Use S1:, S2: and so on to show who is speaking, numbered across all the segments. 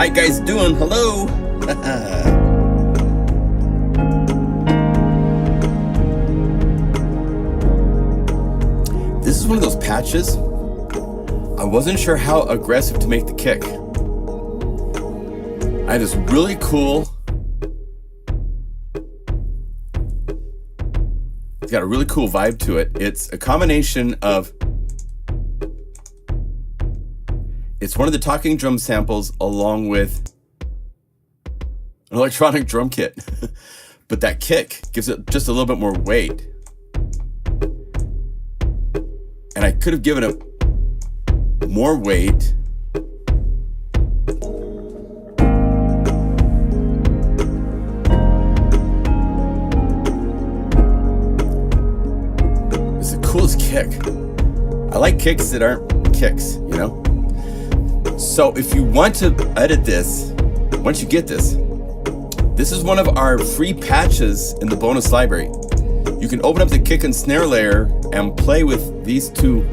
S1: How you guys doing? Hello. This is one of those patches. I wasn't sure how aggressive to make the kick. I had this really cool. It's got a really cool vibe to it. It's a combination of. It's one of the talking drum samples along with an electronic drum kit. But that kick gives it just a little bit more weight. And I could have given it more weight. It's the coolest kick. I like kicks that aren't kicks, you know? So if you want to edit this, once you get this, this is one of our free patches in the bonus library. You can open up the kick and snare layer and play with these two.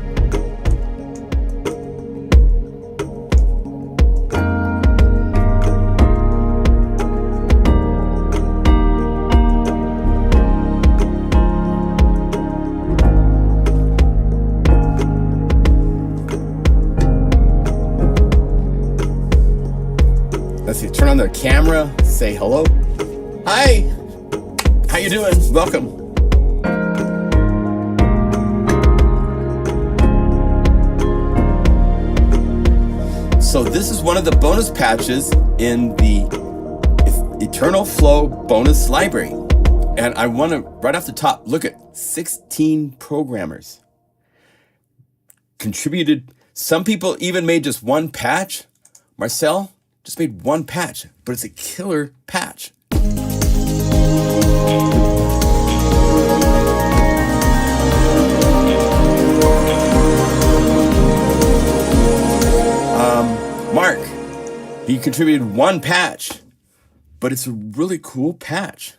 S1: Let's see, turn on the camera, say hello. Hi, how you doing? Welcome. So this is one of the bonus patches in the Eternal Flow bonus library. And I want to, right off the top, look at 16 programmers contributed. Some people even made just one patch. Marcel just made one patch, but it's a killer patch. Mark, he contributed one patch, but it's a really cool patch.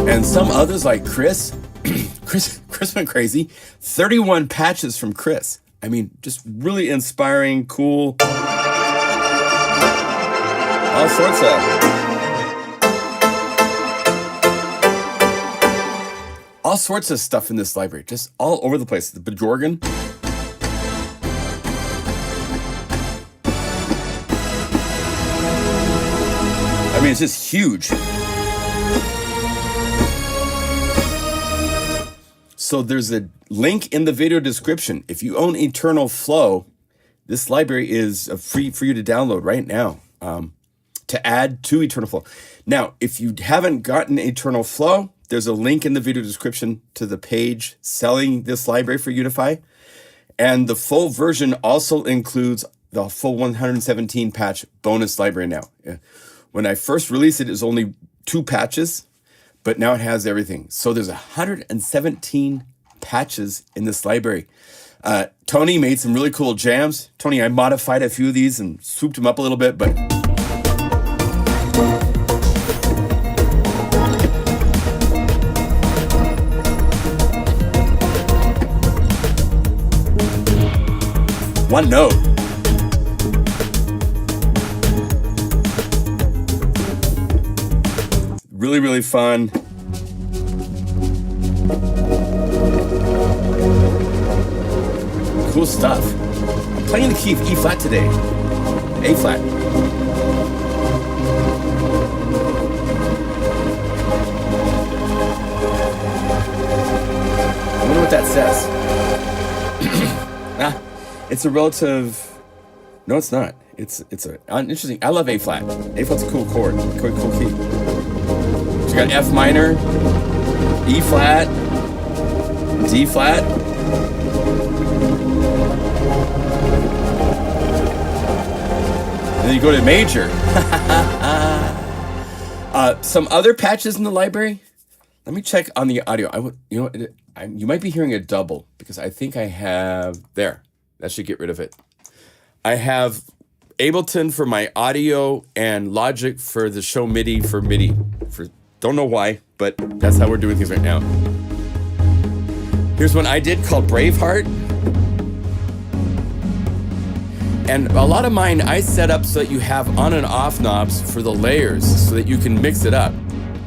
S1: And some others like Chris went crazy. 31 patches from Chris. I mean, just really inspiring, cool. All sorts of stuff in this library, just all over the place. The Bajorgan. I mean, it's just huge. So there's a link in the video description. If you own Eternal Flow, this library is free for you to download right now to add to Eternal Flow. Now, if you haven't gotten Eternal Flow, there's a link in the video description to the page selling this library for UniFi. And the full version also includes the full 117 patch bonus library now. When I first released it, it was only 2 patches, but now it has everything. So there's 117 patches in this library. Tony made some really cool jams. Tony, I modified a few of these and swooped them up a little bit, but one note. Really, really fun. Cool stuff. I'm playing the key of E flat today. A flat. I wonder what that says. It's a relative. No, it's not. It's interesting. I love A flat. A flat's a cool chord. Cool key. So you got F minor, E flat, D flat. And then you go to major. Some other patches in the library. Let me check on the audio. You might be hearing a double because I think I have there. That should get rid of it. I have Ableton for my audio and Logic for the show MIDI for MIDI. Don't know why, but that's how we're doing things right now. Here's one I did called Braveheart. And a lot of mine I set up so that you have on and off knobs for the layers so that you can mix it up.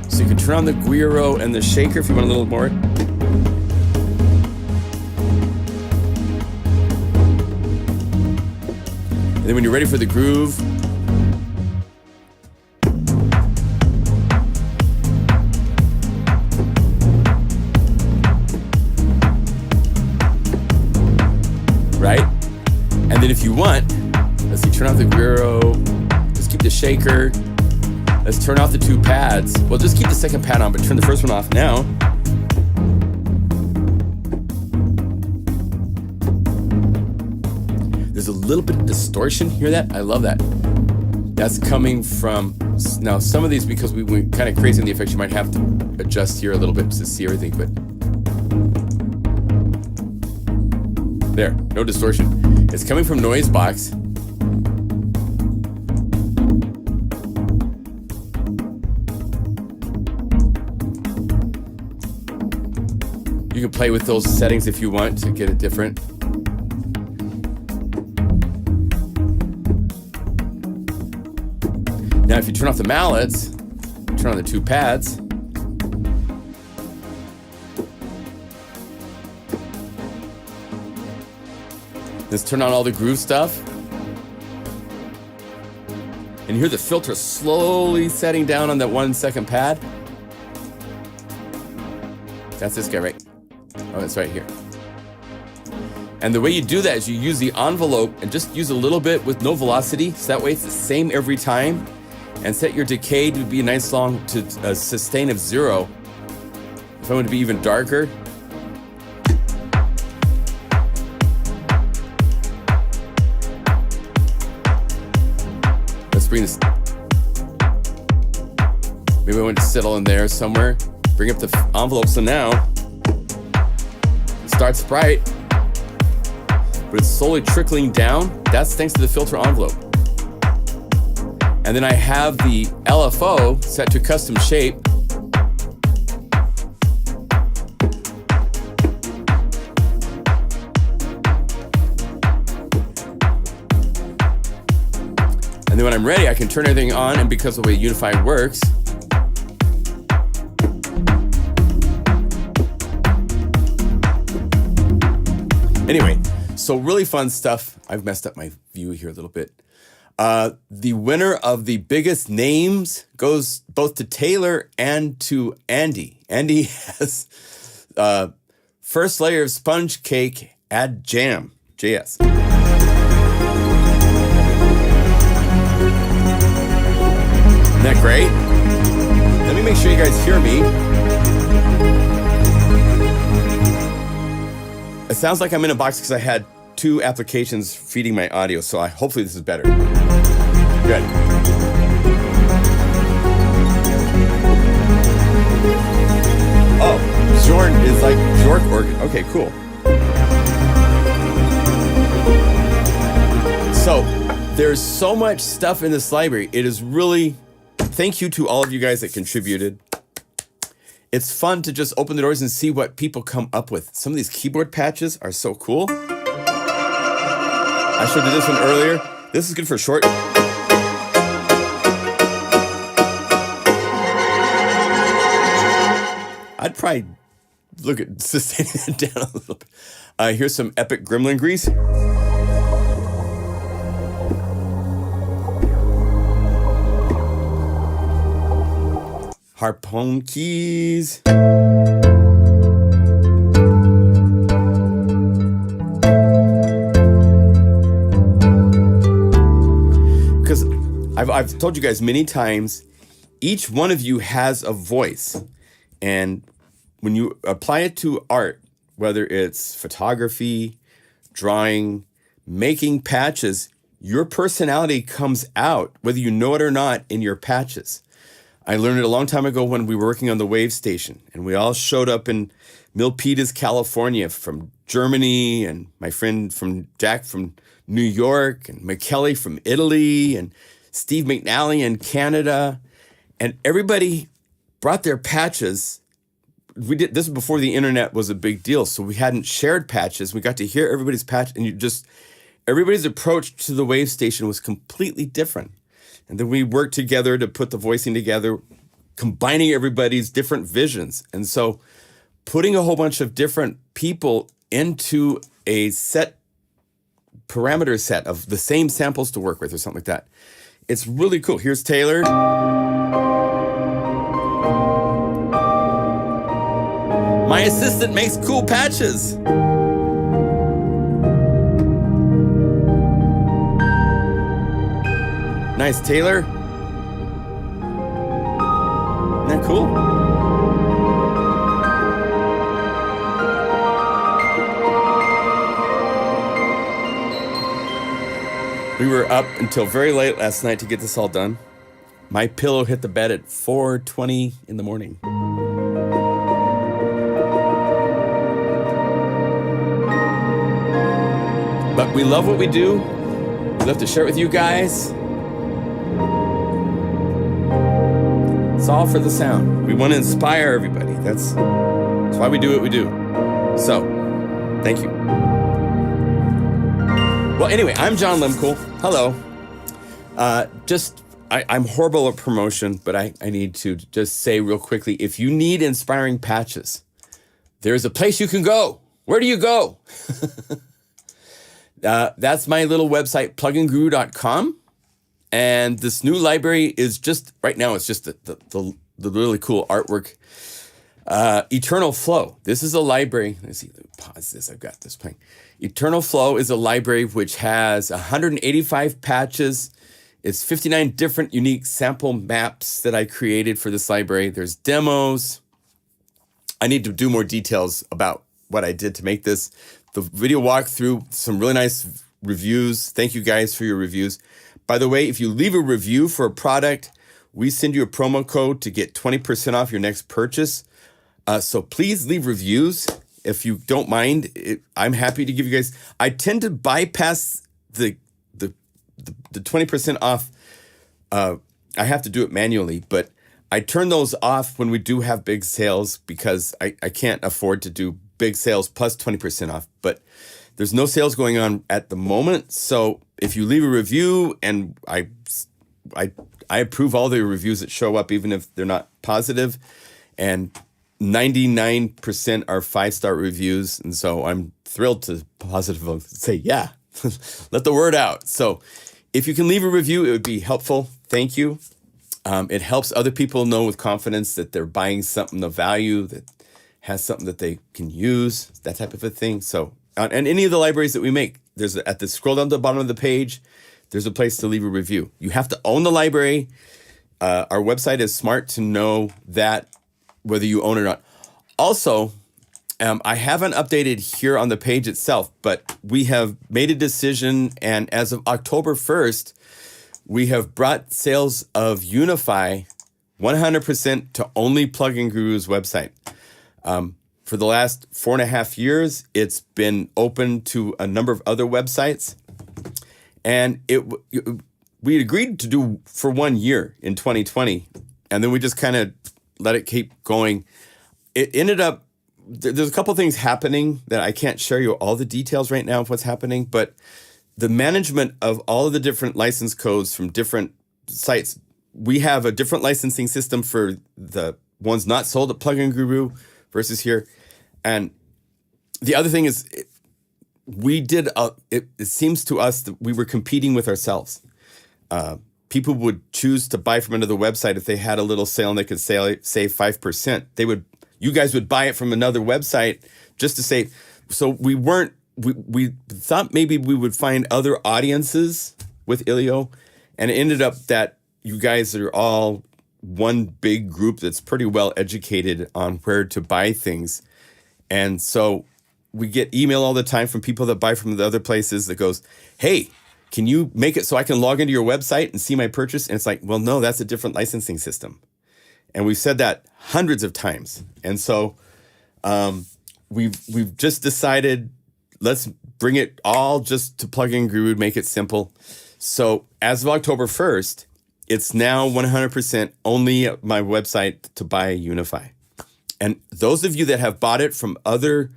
S1: So you can turn on the gyro and the shaker if you want a little more. And then when you're ready for the groove, right? And then if you want, let's see, turn off the gyro, just keep the shaker. Let's turn off the 2 pads. Well, just keep the second pad on, but turn the first one off now. There's a little bit of distortion. Hear that? I love that. That's coming from, now some of these, because we went kind of crazy in the effects, you might have to adjust here a little bit to see everything, but there, no distortion. It's coming from Noisebox. You can play with those settings if you want to get it different. Now, if you turn off the mallets, turn on the 2 pads. Let's turn on all the groove stuff. And you hear the filter slowly setting down on that 1 second pad. That's this guy, right? Oh, it's right here. And the way you do that is you use the envelope and just use a little bit with no velocity. So that way it's the same every time. And set your decay to be a nice long to a sustain of 0. If I want to be even darker. Let's bring this. Maybe I want to settle in there somewhere. Bring up the envelope. So now it starts bright, but it's slowly trickling down. That's thanks to the filter envelope. And then I have the LFO set to custom shape. And then when I'm ready, I can turn everything on, and because of the way Unify works, anyway, so really fun stuff. I've messed up my view here a little bit. The winner of the biggest names goes both to Taylor and to Andy. Andy has first layer of sponge cake, add jam, JS. Isn't that great? Let me make sure you guys hear me. It sounds like I'm in a box because I had 2 applications feeding my audio, so hopefully this is better. Good. Oh, Zorn is like Bjork organ. Okay, cool. So, there's so much stuff in this library. It is really, thank you to all of you guys that contributed. It's fun to just open the doors and see what people come up with. Some of these keyboard patches are so cool. I showed you this one earlier. This is good for short. I'd probably look at sustaining it down a little bit. Here's some epic gremlin grease. Harpoon keys. Because I've told you guys many times, each one of you has a voice. And when you apply it to art, whether it's photography, drawing, making patches, your personality comes out, whether you know it or not, in your patches. I learned it a long time ago when we were working on the Wave Station, and we all showed up in Milpitas, California from Germany, and my friend from Jack from New York, and McKelly from Italy, and Steve McNally in Canada, and everybody brought their patches we did this before the internet was a big deal, so we hadn't shared patches. We got to hear everybody's patch, and everybody's approach to the wave station was completely different. And then we worked together to put the voicing together, combining everybody's different visions. And so putting a whole bunch of different people into a parameter set of the same samples to work with or something like that. It's really cool. Here's Taylor. My assistant makes cool patches. Nice, Taylor. Isn't that cool? We were up until very late last night to get this all done. My pillow hit the bed at 4:20 in the morning. But we love what we do. We love to share it with you guys. It's all for the sound. We want to inspire everybody. That's why we do what we do. So, thank you. Well, anyway, I'm John Lehmkuhl. Hello. I'm horrible at promotion, but I need to just say real quickly, if you need inspiring patches, there's a place you can go. Where do you go? That's my little website, pluginguru.com. And this new library is just, right now, it's just the really cool artwork. Eternal Flow. This is a library. Let's see, let me pause this. I've got this playing. Eternal Flow is a library which has 185 patches. It's 59 different unique sample maps that I created for this library. There's demos. I need to do more details about what I did to make this. The video walkthrough, some really nice reviews. Thank you guys for your reviews. By the way, if you leave a review for a product, we send you a promo code to get 20% off your next purchase. So please leave reviews if you don't mind. I'm happy to give you guys. I tend to bypass the 20% off. I have to do it manually, but I turn those off when we do have big sales because I can't afford to do big sales plus 20% off. But there's no sales going on at the moment. So if you leave a review, and I approve all the reviews that show up, even if they're not positive, and 99% are 5-star reviews. And so I'm thrilled to positively say, yeah, let the word out. So if you can leave a review, it would be helpful. Thank you. It helps other people know with confidence that they're buying something of value, that has something that they can use, that type of a thing. So, and any of the libraries that we make, at the scroll down to the bottom of the page, there's a place to leave a review. You have to own the library. Our website is smart to know that, whether you own it or not. Also, I haven't updated here on the page itself, but we have made a decision, and as of October 1st, we have brought sales of UniFi 100% to only Plugin Guru's website. For the last 4.5 years, it's been open to a number of other websites, and we agreed to do for 1 year in 2020, and then we just kind of let it keep going. It ended up, there's a couple things happening that I can't share you all the details right now of what's happening, but the management of all of the different license codes from different sites, we have a different licensing system for the ones not sold at Plugin Guru versus here. And the other thing is, it seems to us that we were competing with ourselves. People would choose to buy from another website if they had a little sale and they could save 5%. You guys would buy it from another website just to save. So we thought maybe we would find other audiences with Ilio, and it ended up that you guys are all one big group that's pretty well educated on where to buy things. And so we get email all the time from people that buy from the other places that goes, hey, can you make it so I can log into your website and see my purchase? And it's like, well, no, that's a different licensing system. And we've said that hundreds of times. And so we've just decided, let's bring it all just to Plugin Guru, make it simple. So as of October 1st, it's now 100% only my website to buy UniFi. And those of you that have bought it from other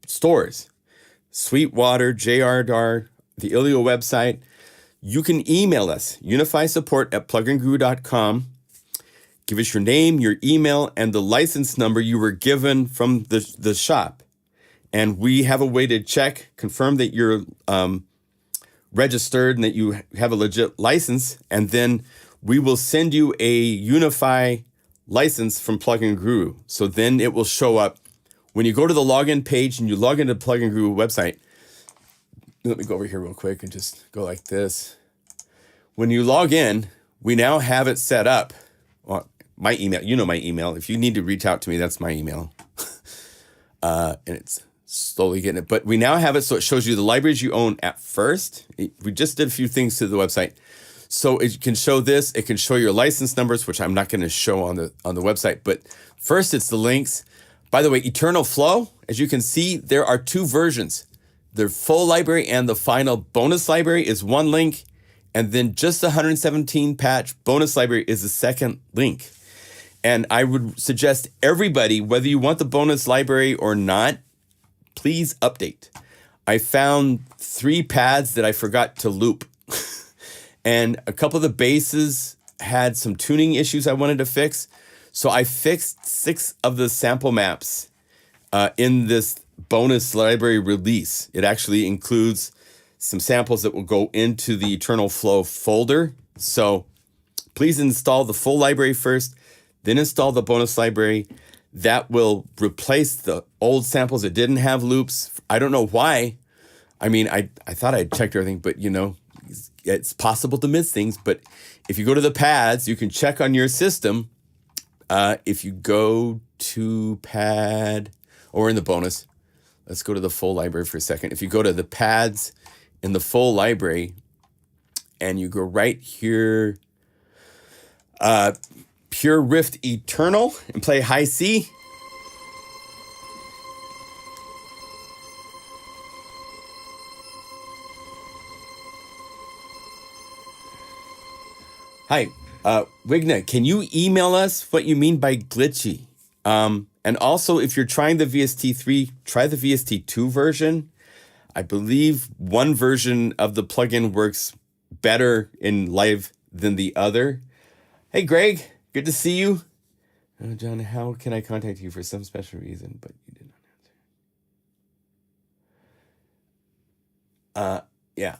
S1: stores, Sweetwater, JRDAR, the Ilio website, you can email us, unifysupport@pluginguru.com. Give us your name, your email, and the license number you were given from the shop. And we have a way to check, confirm that you're registered and that you have a legit license. And then we will send you a UniFi license from Plugin Guru. So then it will show up when you go to the login page and you log into the Plugin Guru website. Let me go over here real quick and just go like this. When you log in, we now have it set up. Well, my email, you know my email. If you need to reach out to me, that's my email. And it's slowly getting it. But we now have it so it shows you the libraries you own at first. We just did a few things to the website. So it can show this. It can show your license numbers, which I'm not going to show on the website. But first, it's the links. By the way, Eternal Flow, as you can see, there are two versions. The full library and the final bonus library is one link. And then just the 117 patch bonus library is the second link. And I would suggest everybody, whether you want the bonus library or not, please update. I found 3 pads that I forgot to loop. And a couple of the basses had some tuning issues I wanted to fix. So I fixed 6 of the sample maps in this bonus library release. It actually includes some samples that will go into the Eternal Flow folder. So please install the full library first, then install the bonus library. That will replace the old samples that didn't have loops. I don't know why. I mean, I thought I'd checked everything, but you know, it's possible to miss things. But if you go to the pads, you can check on your system. If you go to pad or in the bonus, let's go to the full library for a second. If you go to the pads in the full library and you go right here, Pure Rift Eternal, and play high C. Hi, Wigna, can you email us what you mean by glitchy? And also, if you're trying the VST3, try the VST2 version. I believe one version of the plugin works better in live than the other. Hey, Greg, good to see you. John, how can I contact you for some special reason, but you did not answer? Yeah.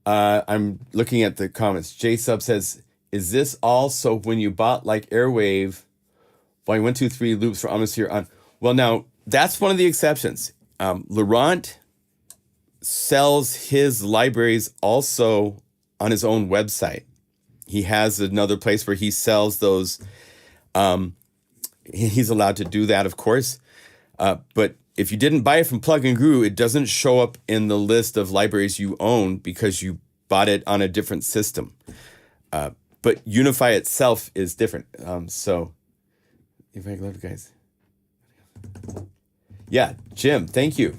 S1: I'm looking at the comments. J-Sub says, is this also when you bought like Airwave, volume 1, 2, 3 loops for Omnisphere on? Well, now, that's one of the exceptions. Laurent sells his libraries also on his own website. He has another place where he sells those. He's allowed to do that, of course. But if you didn't buy it from Plugin Guru, it doesn't show up in the list of libraries you own because you bought it on a different system. But UniFi itself is different. So, if I love you guys. Yeah, Jim, thank you.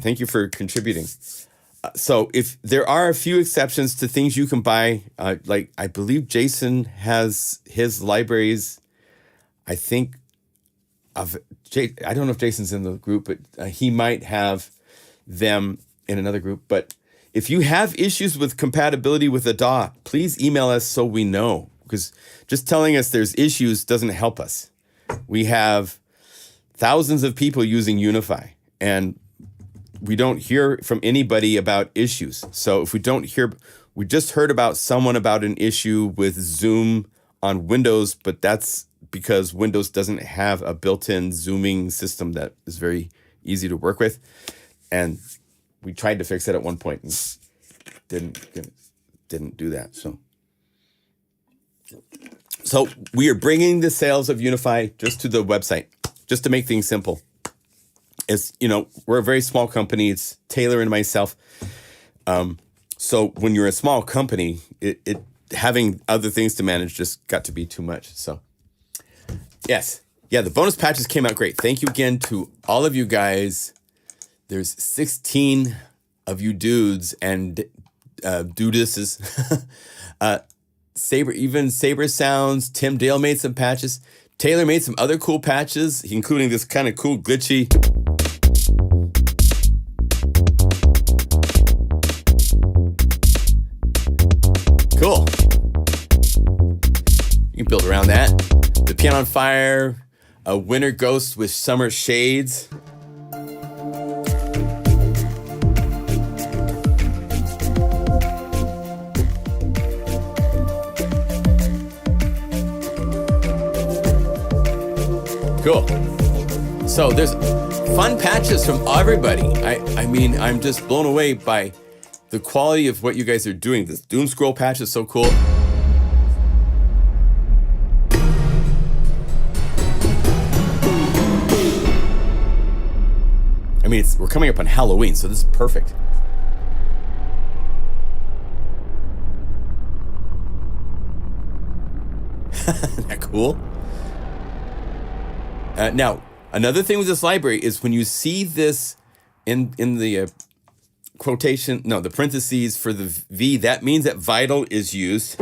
S1: Thank you for contributing. So if there are a few exceptions to things you can buy, like I believe Jason has his libraries, I think, I don't know if Jason's in the group, but he might have them in another group. But if you have issues with compatibility with the DAW, please email us so we know, because just telling us there's issues doesn't help us. We have thousands of people using UniFi, and we don't hear from anybody about issues. So if we don't hear, we just heard about someone about an issue with Zoom on Windows, but that's because Windows doesn't have a built-in zooming system that is very easy to work with. And we tried to fix it at one point and didn't do that. So we are bringing the sales of UniFi just to the website, just to make things simple. As you know, we're a very small company. It's Taylor and myself. So when you're a small company, it having other things to manage just got to be too much. So yes. Yeah, the bonus patches came out great. Thank you again to all of you guys There's 16 of you dudes and dudesses. Saber Sounds. Tim Dale made some patches. Taylor made some other cool patches, including this kind of cool glitchy. Cool. You can build around that. The Piano on Fire, a Winter Ghost with Summer Shades. Cool. So there's fun patches from everybody. I mean, I'm just blown away by the quality of what you guys are doing. This Doom Scroll patch is so cool. I mean, we're coming up on Halloween, so this is perfect. Isn't that cool? Now, another thing with this library is when you see this in the quotation, no, the parentheses for the V, that means that Vital is used.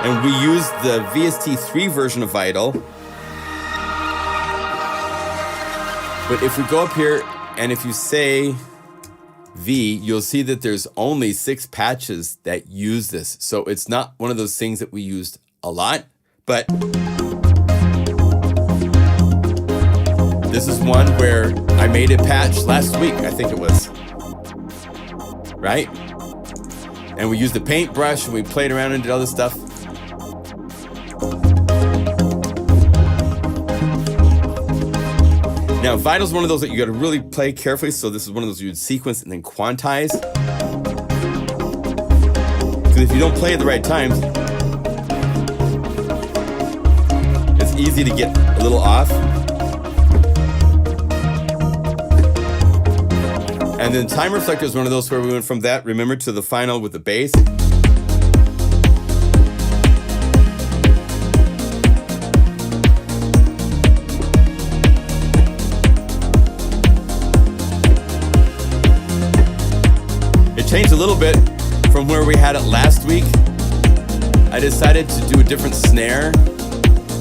S1: And we use the VST3 version of Vital. But if we go up here and if you say V, you'll see that there's only 6 patches that use this. So it's not one of those things that we used a lot, but this is one where I made a patch last week, I think it was, right? And we used the paintbrush and we played around and did all this stuff. Now, Vital's one of those that you got to really play carefully. So this is one of those you would sequence and then quantize. Because if you don't play at the right times, it's easy to get a little off. And then Time Reflector is one of those where we went from that, remember, to the final with the bass. Changed a little bit from where we had it last week. I decided to do a different snare.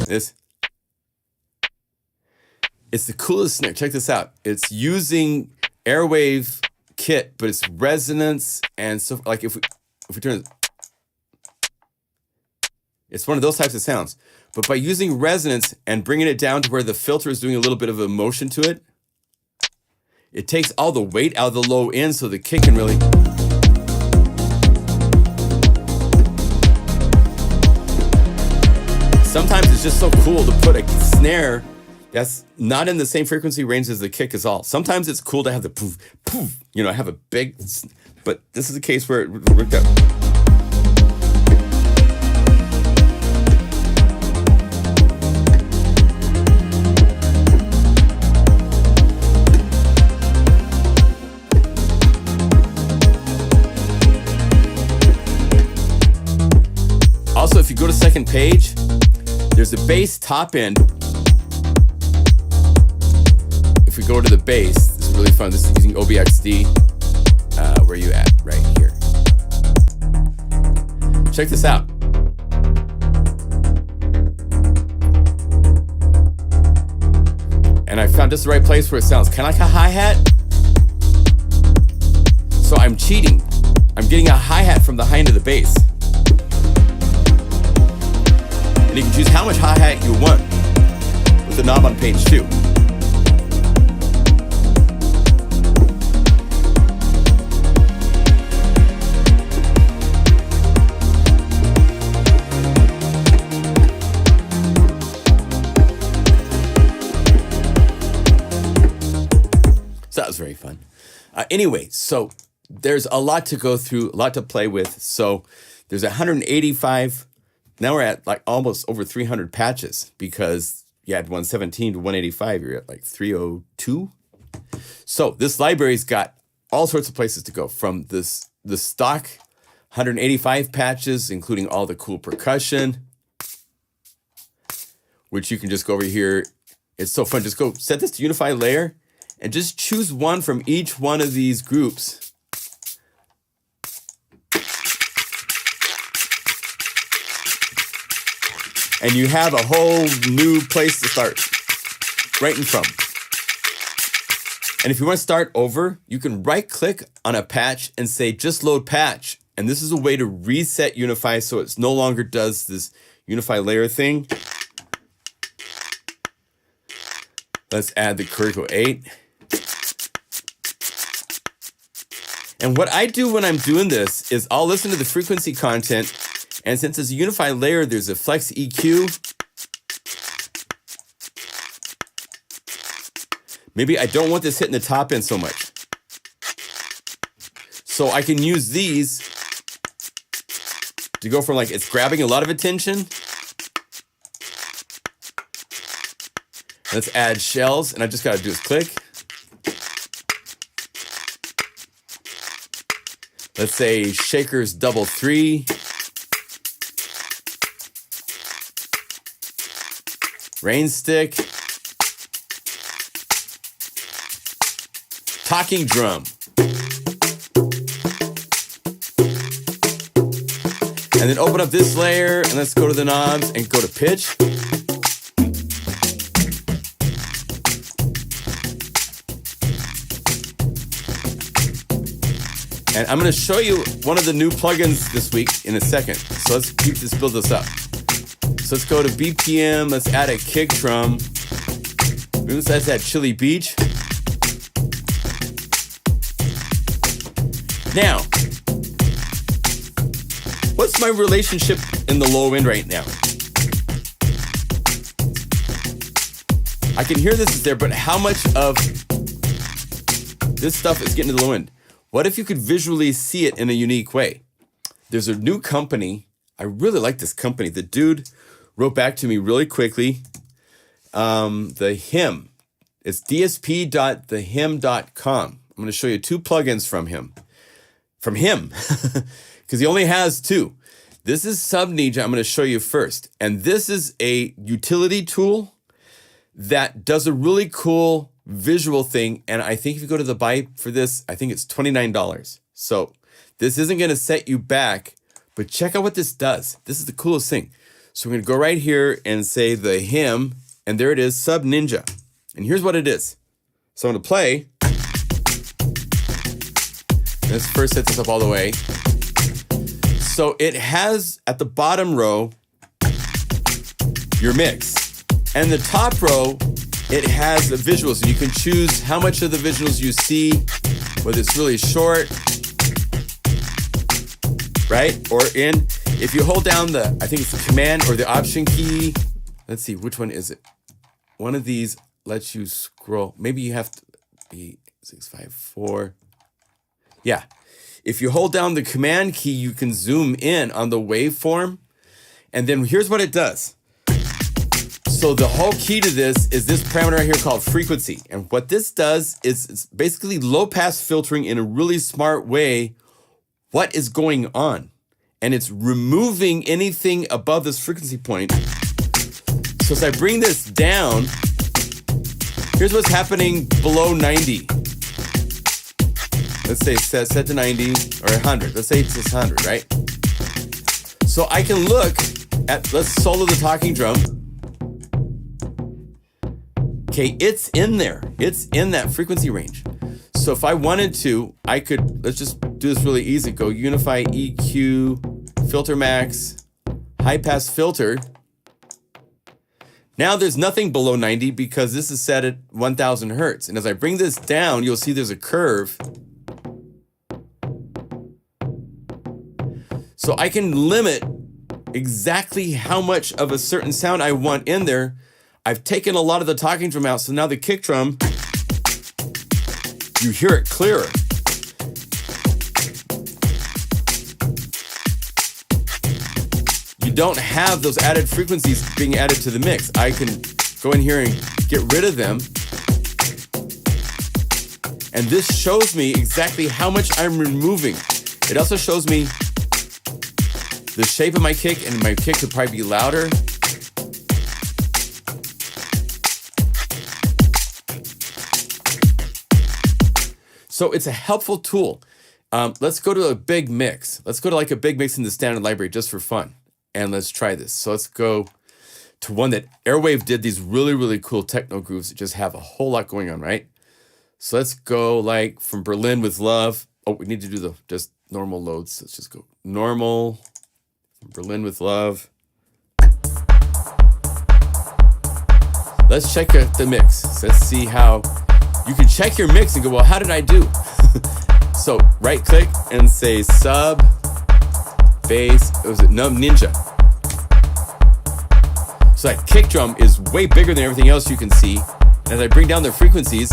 S1: It's the coolest snare. Check this out. It's using Airwave kit, but it's resonance and so like if we turn it, it's one of those types of sounds. But by using resonance and bringing it down to where the filter is doing a little bit of a motion to it, it takes all the weight out of the low end so the kick can really. Sometimes it's just so cool to put a snare that's not in the same frequency range as the kick is all. Sometimes it's cool to have the poof, poof, you know, have a big, but this is a case where it worked out. Also, if you go to second page, there's a bass top end. If we go to the bass, this is really fun. This is using OBXD. Where are you at? Right here. Check this out. And I found just the right place where it sounds kind of like a hi-hat. So I'm cheating. I'm getting a hi-hat from the high end of the bass. And you can choose how much hi-hat you want with the knob on page 2. So that was very fun. Anyway, so there's a lot to go through, a lot to play with. So there's 185. Now we're at like almost over 300 patches because you had 117 to 185. You're at like 302. So this library's got all sorts of places to go, from the stock 185 patches, including all the cool percussion, which you can just go over here It's so fun. Just go set this to Unify layer and just choose one from each one of these groups. And you have a whole new place to start right in from. And if you want to start over, you can right click on a patch and say just load patch. And this is a way to reset Unify so it no longer does this Unify layer thing. Let's add the critical 8. And what I do when I'm doing this is I'll listen to the frequency content, and since it's a Unify layer, there's a flex EQ. Maybe I don't want this hitting the top end so much. So I can use these to go from like it's grabbing a lot of attention. Let's add shells, and I just got to do is click. Let's say shakers double 3. Rain stick. Talking drum. And then open up this layer, and let's go to the knobs and go to pitch. And I'm going to show you one of the new plugins this week in a second. So let's build this up. So let's go to BPM. Let's add a kick drum. Let's add that Chili Beach. Now, what's my relationship in the low end right now? I can hear this is there, but how much of this stuff is getting to the low end? What if you could visually see it in a unique way? There's a new company. I really like this company. The dude wrote back to me really quickly. The him. It's dsp.thehim.com. I'm going to show you 2 plugins from him. From him. Because he only has 2. This is Subninja. I'm going to show you first. And this is a utility tool that does a really cool visual thing, and I think if you go to the buy for this, I think it's $29. So this isn't going to set you back, but check out what this does. This is the coolest thing. So we're going to go right here and say the him, and there it is, Subninja. And here's what it is. So I'm going to play. Let's first set this up all the way. So it has at the bottom row your mix, and the top row it has a visual, so you can choose how much of the visuals you see, whether it's really short, right? Or in, if you hold down the, I think it's the command or the option key. Let's see, which one is it? One of these lets you scroll. Maybe you have to be 654. Yeah. If you hold down the command key, you can zoom in on the waveform. And then here's what it does. So the whole key to this is this parameter right here called frequency. And what this does is it's basically low pass filtering in a really smart way what is going on. And it's removing anything above this frequency point. So as I bring this down, here's what's happening below 90. Let's say set to 90 or 100. Let's say it's 100, right? So I can look at, let's solo the talking drum. Okay, it's in there. It's in that frequency range. So if I wanted to, I could, let's just do this really easy. Go Unify EQ, filter max, high pass filter. Now there's nothing below 90 because this is set at 1000 hertz. And as I bring this down, you'll see there's a curve. So I can limit exactly how much of a certain sound I want in there. I've taken a lot of the talking drum out, so now the kick drum, you hear it clearer. You don't have those added frequencies being added to the mix. I can go in here and get rid of them. And this shows me exactly how much I'm removing. It also shows me the shape of my kick, and my kick could probably be louder. So it's a helpful tool. Let's go to a big mix. Let's go to like a big mix in the standard library just for fun. And let's try this. So let's go to one that Airwave did, these really, really cool techno grooves that just have a whole lot going on, right? So let's go like from Berlin with Love. Oh, we need to do the just normal loads. Let's just go normal, Berlin with Love. Let's check out the mix. So let's see how you can check your mix and go, well, how did I do? So right click and say sub, bass, was it Ninja? So that kick drum is way bigger than everything else you can see. And as I bring down the frequencies,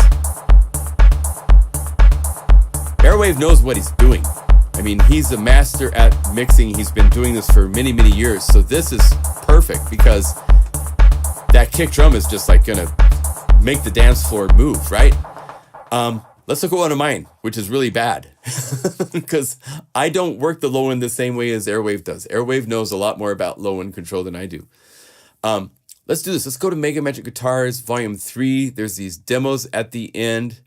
S1: Airwave knows what he's doing. I mean, he's a master at mixing. He's been doing this for many, many years. So this is perfect because that kick drum is just like gonna make the dance floor move, right? Let's look at one of mine, which is really bad because I don't work the low end the same way as Airwave does. Airwave knows a lot more about low end control than I do. Let's do this. Let's go to Mega Magic Guitars Volume 3. There's these demos at the end.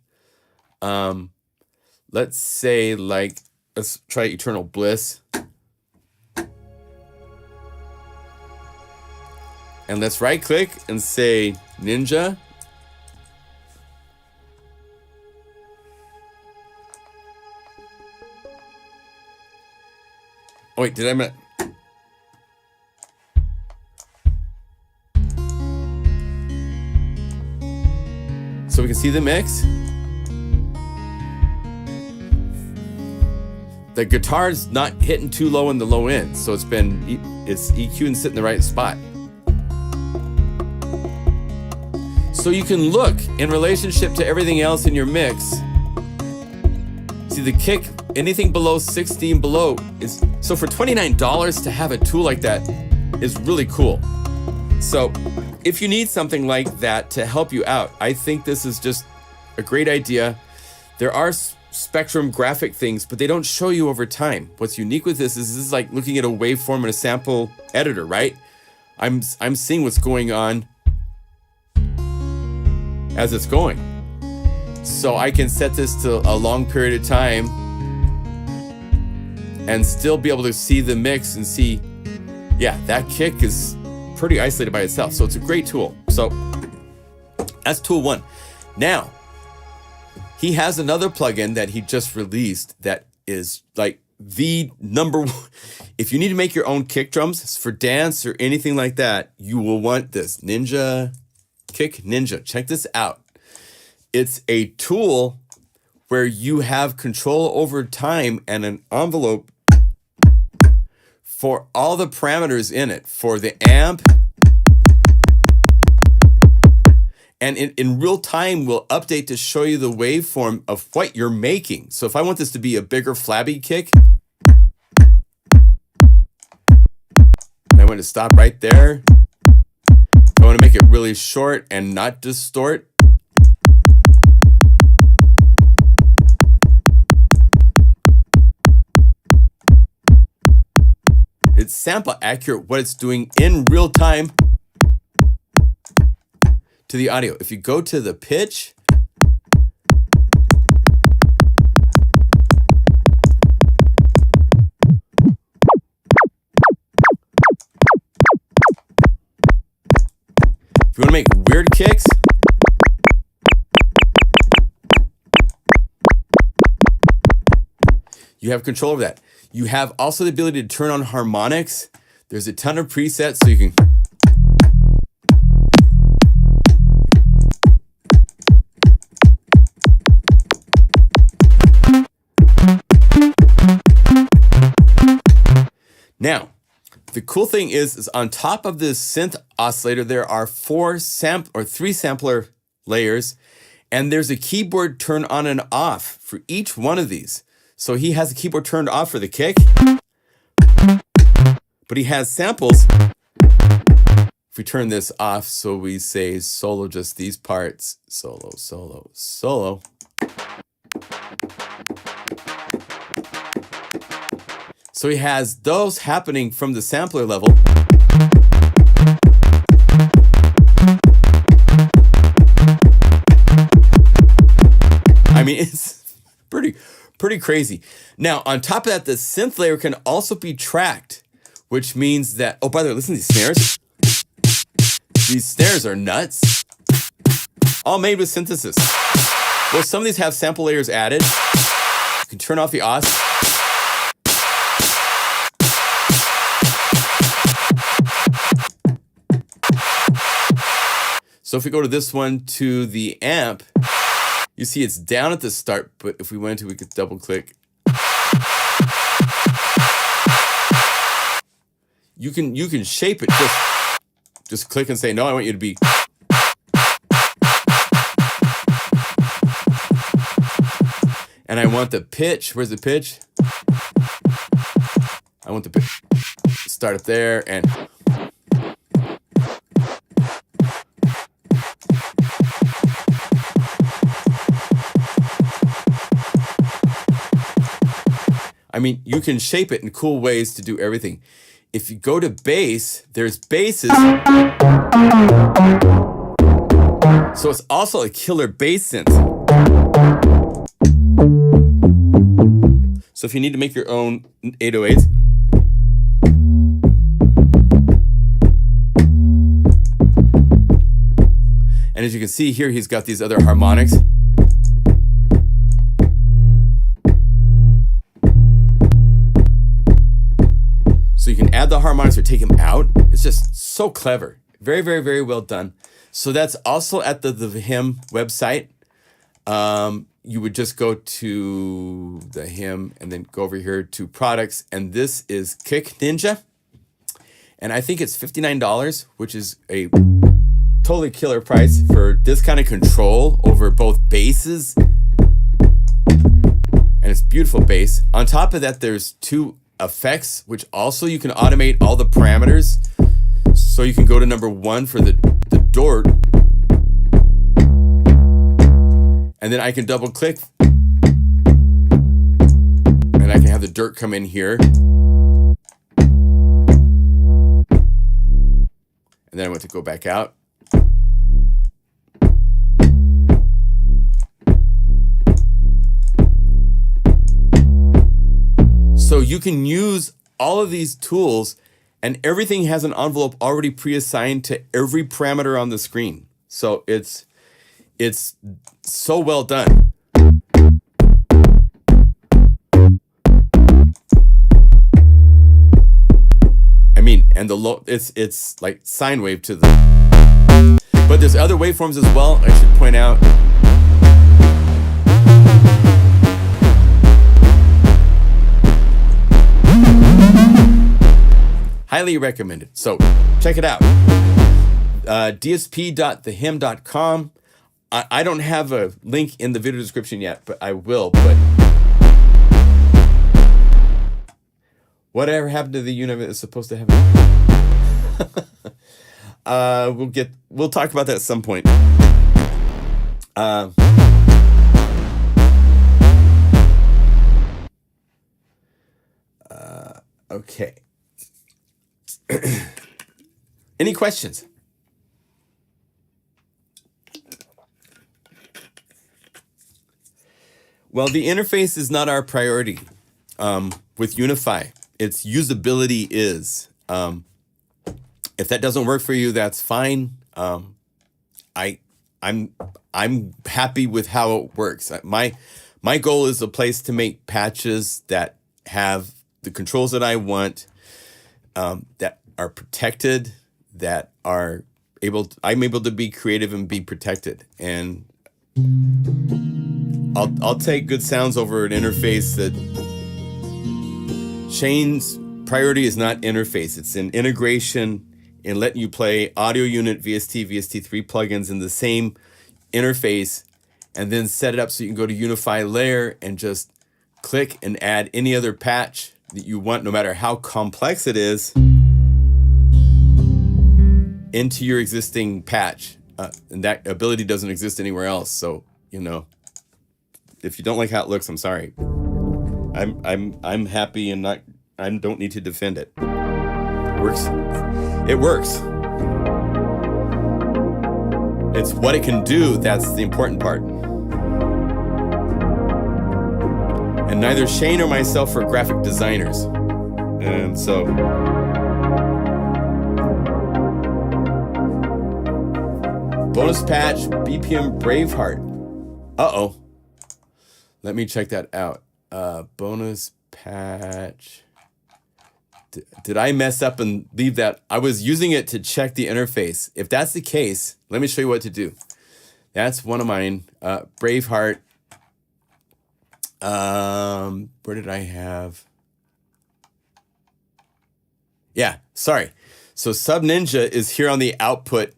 S1: Let's say like, let's try Eternal Bliss. And let's right click and say Ninja. Oh wait, did I so we can see the mix. The guitar's not hitting too low in the low end, so it's EQ and sitting in the right spot. So you can look in relationship to everything else in your mix. See the kick, anything below 16 below is, so for $29 to have a tool like that is really cool. So if you need something like that to help you out, I think this is just a great idea. There are spectrum graphic things, but they don't show you over time. What's unique with this is like looking at a waveform in a sample editor, right? I'm seeing what's going on as it's going. So I can set this to a long period of time and still be able to see the mix and see, yeah, that kick is pretty isolated by itself. So it's a great tool. So that's tool one. Now, he has another plugin that he just released that is like the number one. If you need to make your own kick drums for dance or anything like that, you will want this Ninja Kick Ninja. Check this out. It's a tool where you have control over time and an envelope for all the parameters in it, for the amp. And in real time, will update to show you the waveform of what you're making. So if I want this to be a bigger flabby kick, and I want to stop right there. I want to make it really short and not distort. It's sample accurate what it's doing in real time to the audio. If you go to the pitch, if you want to make weird kicks, you have control over that. You have also the ability to turn on harmonics. There's a ton of presets so you can. Now, the cool thing is on top of this synth oscillator, there are three sampler layers, and there's a keyboard turn on and off for each one of these. So he has the keyboard turned off for the kick, but he has samples. If we turn this off, so we say solo just these parts, solo, solo, solo. So he has those happening from the sampler level. I mean, pretty crazy. Now, on top of that, the synth layer can also be tracked, which means that, oh, by the way, listen to these snares. These snares are nuts. All made with synthesis. Well, some of these have sample layers added. You can turn off the os. So if we go to this one, to the amp, you see it's down at the start, but if we went to, we could double click. You can shape it. Just click and say, no, I want you to be. And I want the pitch. Where's the pitch? I want the pitch. Start up there and. I mean, you can shape it in cool ways to do everything. If you go to bass, there's basses. So it's also a killer bass synth. So if you need to make your own 808s. And as you can see here, he's got these other harmonics. So you can add the harmonics or take them out. It's just so clever. Very, very, very well done. So that's also at the HIM website. You would just go to the HIM and then go over here to products. And this is Kick Ninja. And I think it's $59, which is a totally killer price for this kind of control over both basses. And it's beautiful bass. On top of that, there's two effects, which also you can automate all the parameters. So you can go to number 1 for the Dort. And then I can double click. And I can have the dirt come in here. And then I want to go back out. So you can use all of these tools, and everything has an envelope already pre-assigned to every parameter on the screen. So it's so well done. I mean, and the low, it's like sine wave to the. But there's other waveforms as well. I should point out. Highly recommended. So check it out. dsp.thehim.com. I don't have a link in the video description yet, but I will. But whatever happened to the unit is supposed to happen. We'll talk about that at some point. Okay. Any questions? Well, the interface is not our priority with UniFi. Its usability is. If that doesn't work for you, that's fine. I'm happy with how it works. My goal is a place to make patches that have the controls that I want, that are protected, that are I'm able to be creative and be protected. And I'll take good sounds over an interface that Shane's priority is not interface. It's an integration in letting you play audio unit, VST, VST3 plugins in the same interface, and then set it up so you can go to Unify layer and just click and add any other patch that you want, no matter how complex it is, into your existing patch. And that ability doesn't exist anywhere else. So, you know, if you don't like how it looks, I'm sorry. I'm happy and I don't need to defend it. It works. It works. It's what it can do that's the important part. And neither Shane or myself are graphic designers. And so... bonus patch, BPM Braveheart. Uh-oh. Let me check that out. Bonus patch. Did I mess up and leave that? I was using it to check the interface. If that's the case, let me show you what to do. That's one of mine. Braveheart. Where did I have? Yeah, sorry. So Sub Ninja is here on the output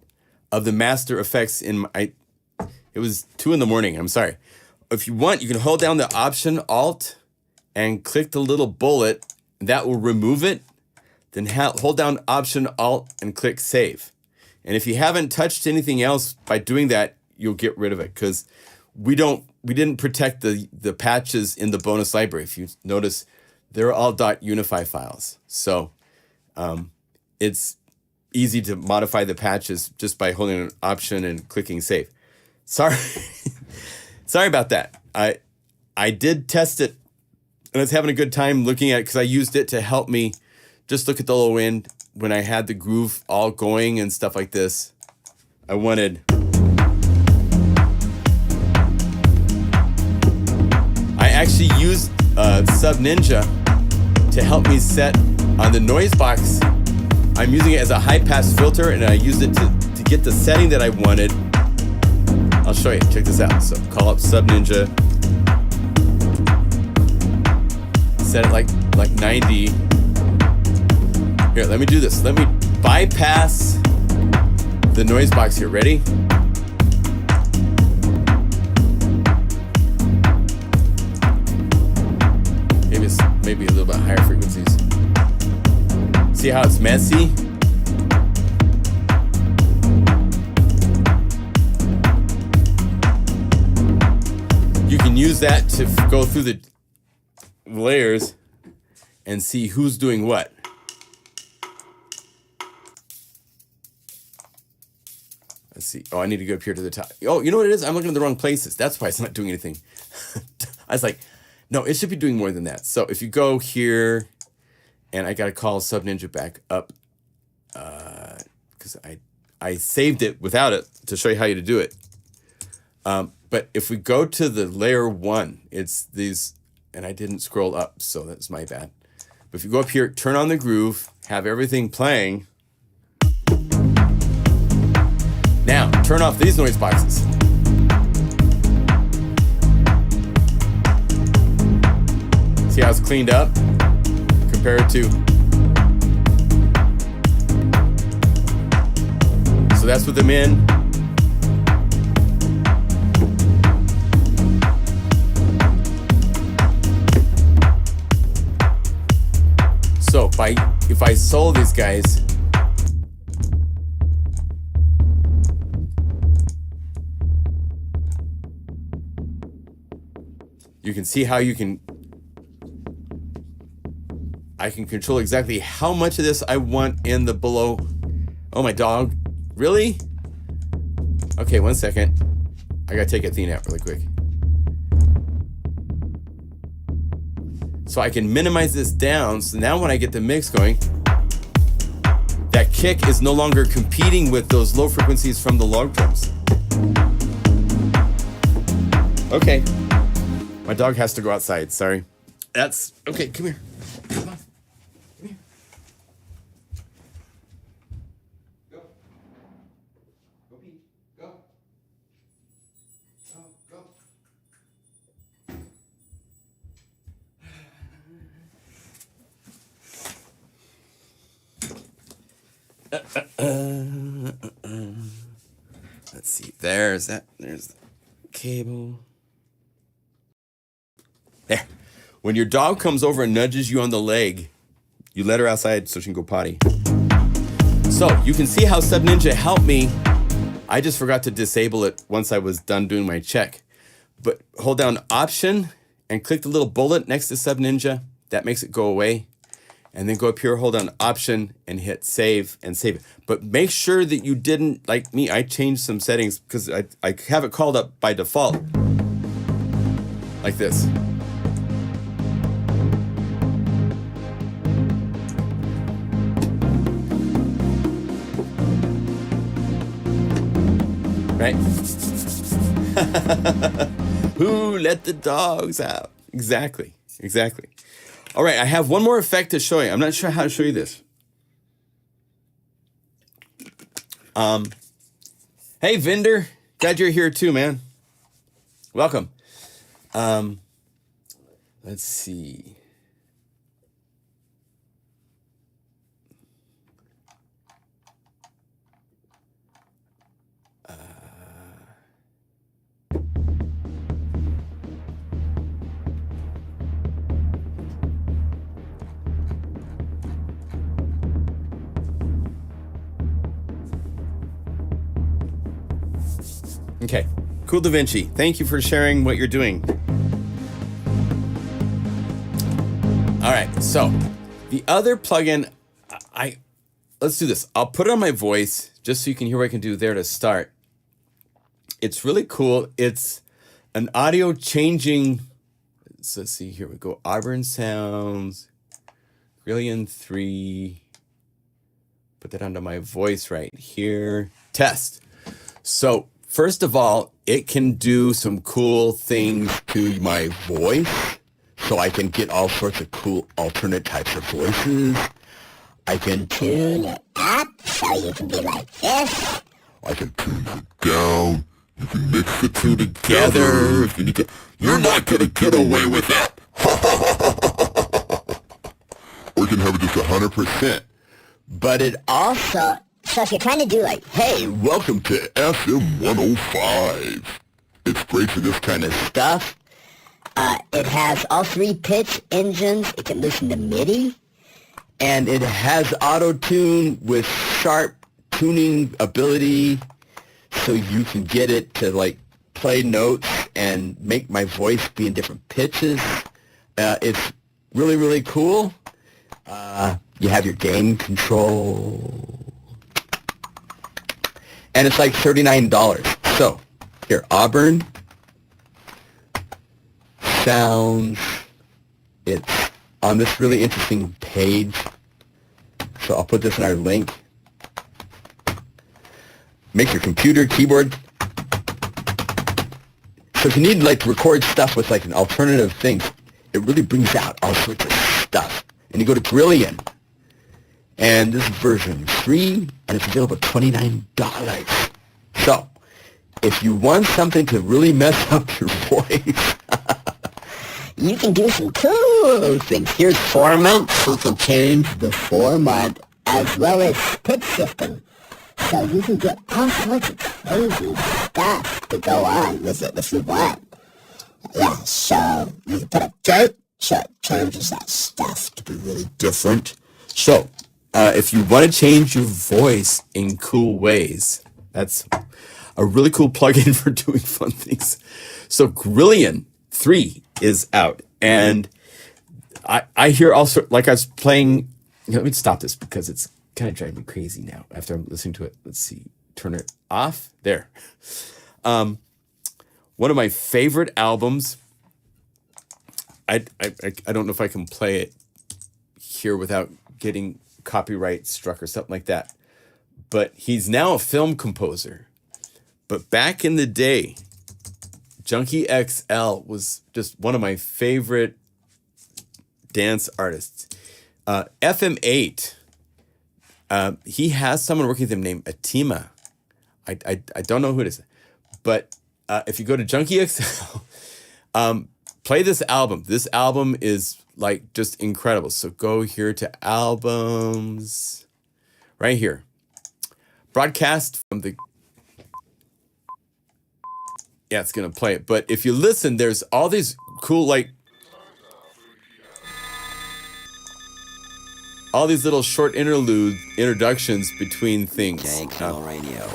S1: of the master effects in my, it was 2 in the morning. I'm sorry. If you want, you can hold down the Option Alt and click the little bullet. That will remove it. Then hold down Option Alt and click Save. And if you haven't touched anything else by doing that, you'll get rid of it because we didn't protect the patches in the bonus library. If you notice, they're all .unify files. So it's easy to modify the patches just by holding an option and clicking Save. Sorry. Sorry about that. I did test it and I was having a good time looking at it because I used it to help me just look at the low end when I had the groove all going and stuff like this. I wanted... I actually used Sub Ninja to help me set on the noise box. I'm using it as a high pass filter and I used it to get the setting that I wanted. I'll show you, check this out. So call up Sub Ninja. Set it like 90. Here, let me do this. Let me bypass the noise box here. Ready? Maybe a little bit higher frequencies. See how it's messy? You can use that to go through the layers and see who's doing what. Let's see. Oh, I need to go up here to the top. Oh, you know what it is? I'm looking at the wrong places. That's why it's not doing anything. I was like, no, it should be doing more than that. So if you go here, and I got to call Sub Ninja back up because I saved it without it to show you how to do it. But if we go to the layer 1, it's these, and I didn't scroll up, so that's my bad. But if you go up here, turn on the groove, have everything playing. Now, turn off these noise boxes. See how it's cleaned up compared to... So that's with them in. So if I solo these guys, you can see how I can control exactly how much of this I want in the below. Oh, my dog. Really? Okay, 1 second. I gotta take Athena out really quick. So I can minimize this down. So now when I get the mix going, that kick is no longer competing with those low frequencies from the log drums. Okay. My dog has to go outside, sorry. That's, okay, come here. Come on. Come here. Go. Go pee. Go. Go. Let's see, there's the cable. There. When your dog comes over and nudges you on the leg, you let her outside so she can go potty. So you can see how Sub Ninja helped me. I just forgot to disable it once I was done doing my check. But hold down Option and click the little bullet next to Sub Ninja. That makes it go away. And then go up here, hold down Option and hit Save and save it. But make sure that you didn't, like me, I changed some settings because I have it called up by default. Like this. right? Who let the dogs out? Exactly. All right, I have one more effect to show you. I'm not sure how to show you this. Hey, Vinder. Glad you're here too, man. Welcome. Let's see. Okay, Cool Da Vinci. Thank you for sharing what you're doing. All right, so the other plugin, let's do this. I'll put it on my voice just so you can hear what I can do there to start. It's really cool. It's an audio changing. So let's see, here we go. Auburn Sounds, Graillon 3. Put that onto my voice right here. Test. So first of all, it can do some cool things to my voice. So I can get all sorts of cool alternate types of voices. I can tune it up so you can be like this. I can tune it down. You can mix the two together. If you need to. You're not going to get away with that. Or you can have it just 100%. But it also, so if you're trying to do like, hey, welcome to FM 105. It's great for this kind of stuff. It has all 3 pitch engines. It can listen to MIDI. And it has auto-tune with sharp tuning ability. So you can get it to like play notes and make my voice be in different pitches. It's really, really cool. You have your gain control. And it's like $39. So, here, Auburn Sounds. It's on this really interesting page. So I'll put this in our link. Make your computer, keyboard. So if you need like to record stuff with like an alternative thing, it really brings out all sorts of stuff. And you go to Graillon. And this is version 3, and it's available at $29. So, if you want something to really mess up your voice, you can do some cool things. Here's format, so you can change the format as well as pitch shifting. So you can get all sorts of crazy stuff to go on with it if you want. Yeah, so you can put a date, so it changes that stuff to be really different. So, if you want to change your voice in cool ways, that's a really cool plugin for doing fun things. So Graillon 3 is out, and I hear also, like I was playing, let me stop this because it's kind of driving me crazy now after I'm listening to it. Let's see, turn it off. There. One of my favorite albums, I don't know if I can play it here without getting copyright struck or something like that. But he's now a film composer. But back in the day, Junkie XL was just one of my favorite dance artists. FM8, he has someone working with him named Atima. I don't know who it is. But if you go to Junkie XL, play this album. This album is like just incredible. So go here to albums, right here. Broadcast from the, yeah, it's gonna play it. But if you listen, there's all these cool, like, all these little short introductions between things. Radio.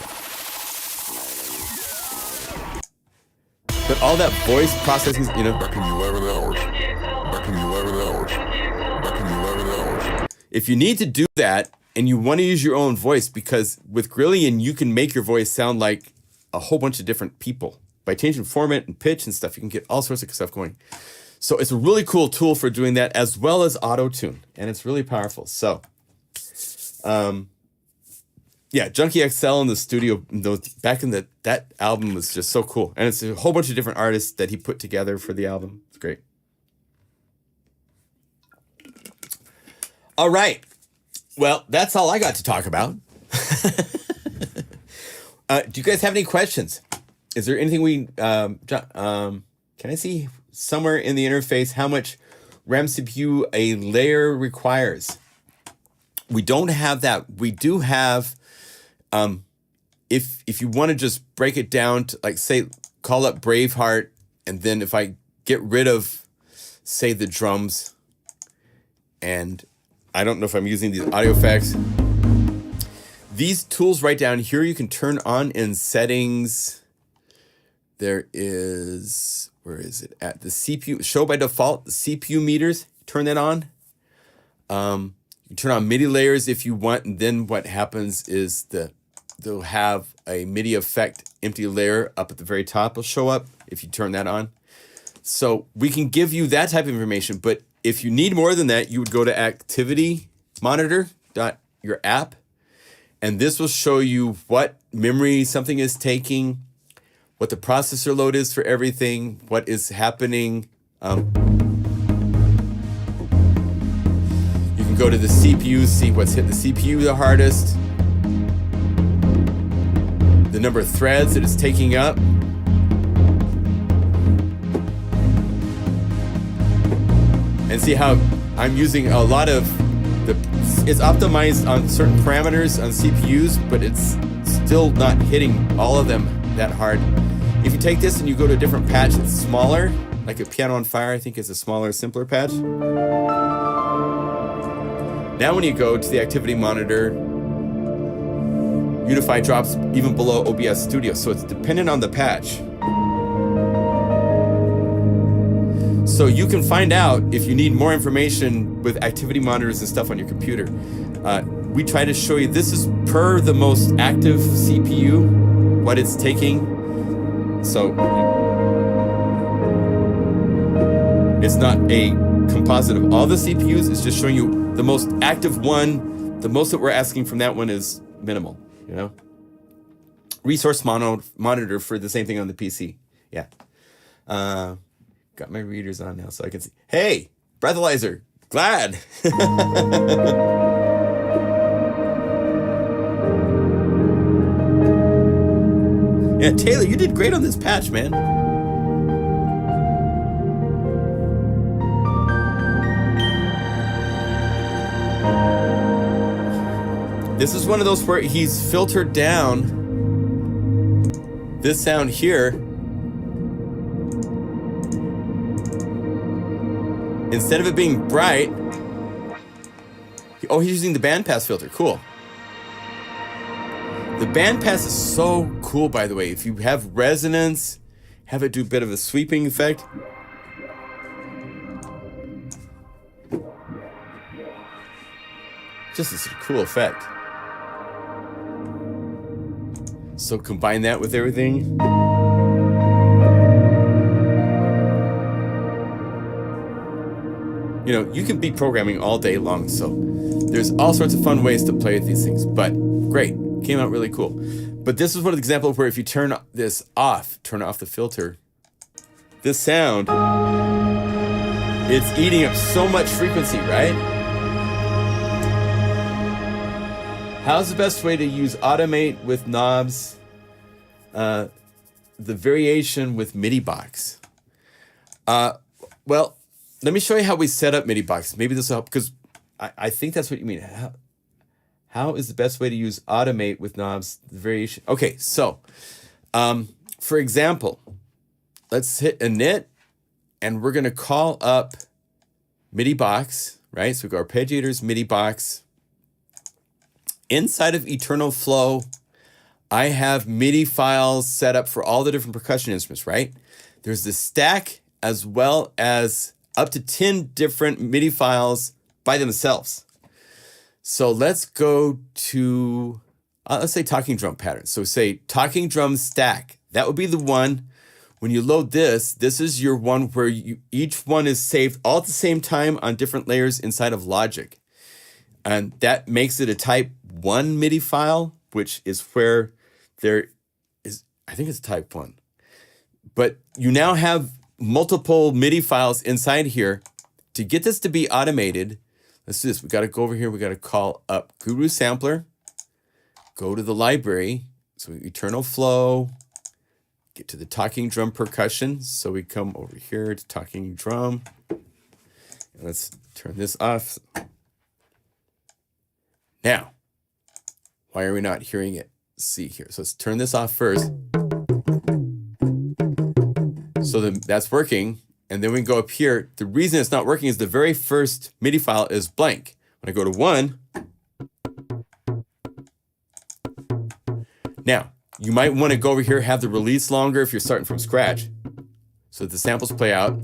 S1: But all that voice processing, you know. Back in 11 hours. Back in 11 hours. Back in 11 hours. If you need to do that and you want to use your own voice, because with Graillon, you can make your voice sound like a whole bunch of different people. By changing format and pitch and stuff, you can get all sorts of stuff going. So it's a really cool tool for doing that, as well as auto-tune. And it's really powerful. So Yeah, Junkie XL in the studio, those back in that album was just so cool. And it's a whole bunch of different artists that he put together for the album. It's great. All right. Well, that's all I got to talk about. Do you guys have any questions? Is there anything we can I see somewhere in the interface how much RAM CPU a layer requires? We don't have that. We do have if you want to just break it down to, like, say, call up Braveheart, and then if I get rid of, say, the drums, and I don't know if I'm using these audio effects, these tools right down here you can turn on in settings. There is, where is it at? The CPU, show by default, the CPU meters, turn that on. You turn on MIDI layers if you want, and then what happens is they'll have a MIDI effect empty layer up at the very top will show up if you turn that on. So we can give you that type of information, but if you need more than that, you would go to activity monitor your app, and this will show you what memory something is taking, what the processor load is for everything, what is happening. You can go to the CPU, see what's hit the CPU the hardest, the number of threads that it's taking up. And see how I'm using a lot of it's optimized on certain parameters on CPUs, but it's still not hitting all of them that hard. If you take this and you go to a different patch that's smaller, like a Piano on Fire, I think is a smaller, simpler patch. Now when you go to the activity monitor, UniFi drops even below OBS Studio, so it's dependent on the patch. So you can find out if you need more information with activity monitors and stuff on your computer. We try to show you, this is per the most active CPU, what it's taking. So it's not a composite of all the CPUs, it's just showing you the most active one. The most that we're asking from that one is minimal, you know? Resource monitor for the same thing on the PC, yeah. Got my readers on now so I can see. Hey, breathalyzer, glad. Yeah, Taylor, you did great on this patch, man. This is one of those where he's filtered down this sound here. Instead of it being bright, oh, he's using the bandpass filter. Cool. The bandpass is so cool, by the way. If you have resonance, have it do a bit of a sweeping effect. Just a cool effect. So combine that with everything. You know, you can be programming all day long, so there's all sorts of fun ways to play with these things, but great, came out really cool. But this is one example where if you turn this off, turn off the filter, this sound, it's eating up so much frequency, right? How's the best way to use automate with knobs? The variation with MIDI box. Well, let me show you how we set up MIDI box. Maybe this will help, because I think that's what you mean. How is the best way to use automate with knobs? The variation. Okay, so for example, let's hit init, and we're going to call up MIDI box, right? So we go arpeggiators, MIDI box. Inside of Eternal Flow, I have MIDI files set up for all the different percussion instruments, right? There's the stack as well as up to 10 different MIDI files by themselves. So let's go to, let's say talking drum patterns. So say talking drum stack. That would be the one. When you load this, this is your one where each one is saved all at the same time on different layers inside of Logic. And that makes it a type 1 MIDI file. which is where there is, I think it's type 1. But you now have multiple MIDI files inside here. To get this to be automated, let's do this. We got to go over here. We got to call up Guru Sampler, go to the library. So Eternal Flow, get to the talking drum percussion. So we come over here to talking drum. And let's turn this off. Now, why are we not hearing it? Let's see here. So let's turn this off first. So that's working. And then we can go up here. The reason it's not working is the very first MIDI file is blank. When I go to 1, now you might want to go over here, have the release longer if you're starting from scratch, so that the samples play out.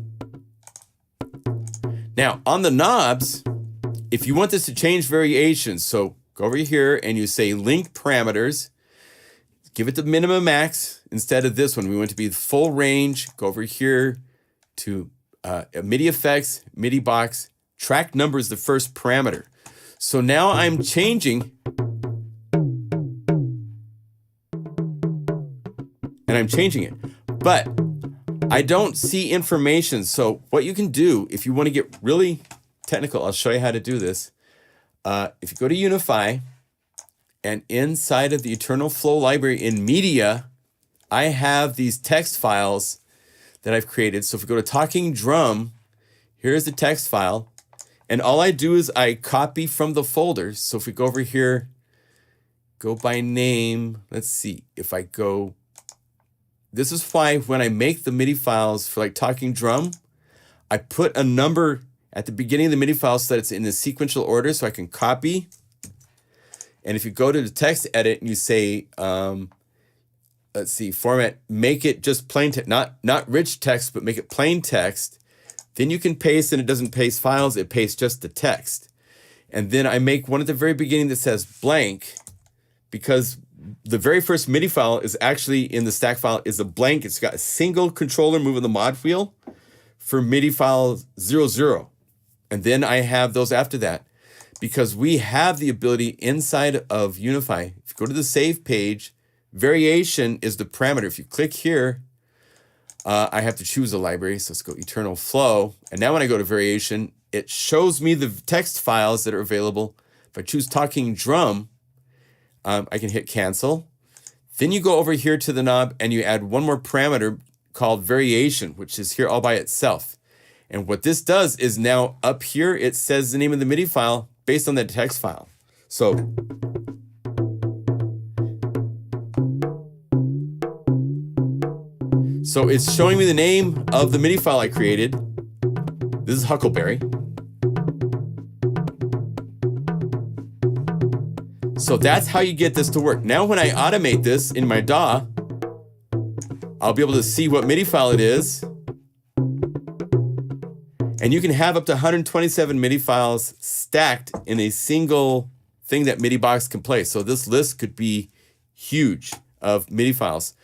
S1: Now on the knobs, if you want this to change variations, so go over here and you say link parameters, give it the minimum max instead of this one. We want it to be the full range. Go over here to MIDI effects, MIDI box, track number is the first parameter. So now I'm changing, and I'm changing it, but I don't see information. So what you can do if you want to get really technical, I'll show you how to do this. If you go to Unify, and inside of the Eternal Flow library in Media, I have these text files that I've created. So if we go to Talking Drum, here's the text file. And all I do is I copy from the folder. So if we go over here, go by name, let's see, if I go, this is why when I make the MIDI files for like Talking Drum, I put a number at the beginning of the MIDI file so that it's in the sequential order so I can copy. And if you go to the text edit and you say, let's see, format, make it just plain text, not rich text, but make it plain text. Then you can paste, and it doesn't paste files, it pastes just the text. And then I make one at the very beginning that says blank, because the very first MIDI file is actually in the stack file is a blank. It's got a single controller moving the mod wheel for MIDI file 00. And then I have those after that, because we have the ability inside of Unify. If you go to the save page, variation is the parameter. If you click here, I have to choose a library. So let's go Eternal Flow. And now when I go to variation, it shows me the text files that are available. If I choose Talking Drum, I can hit cancel. Then you go over here to the knob and you add one more parameter called variation, which is here all by itself. And what this does is now up here, it says the name of the MIDI file based on the text file. So it's showing me the name of the MIDI file I created. This is Huckleberry. So that's how you get this to work. Now when I automate this in my DAW, I'll be able to see what MIDI file it is. And you can have up to 127 MIDI files stacked in a single thing that MIDI box can play. So this list could be huge of MIDI files.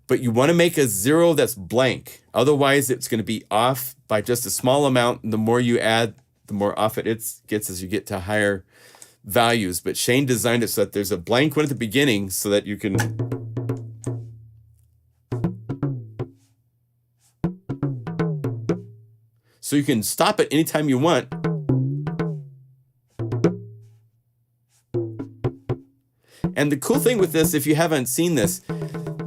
S1: But you want to make a 0 that's blank. Otherwise, it's going to be off by just a small amount. And the more you add, the more off it gets as you get to higher values. But Shane designed it so that there's a blank one at the beginning so that you can... So you can stop it anytime you want. And the cool thing with this, if you haven't seen this,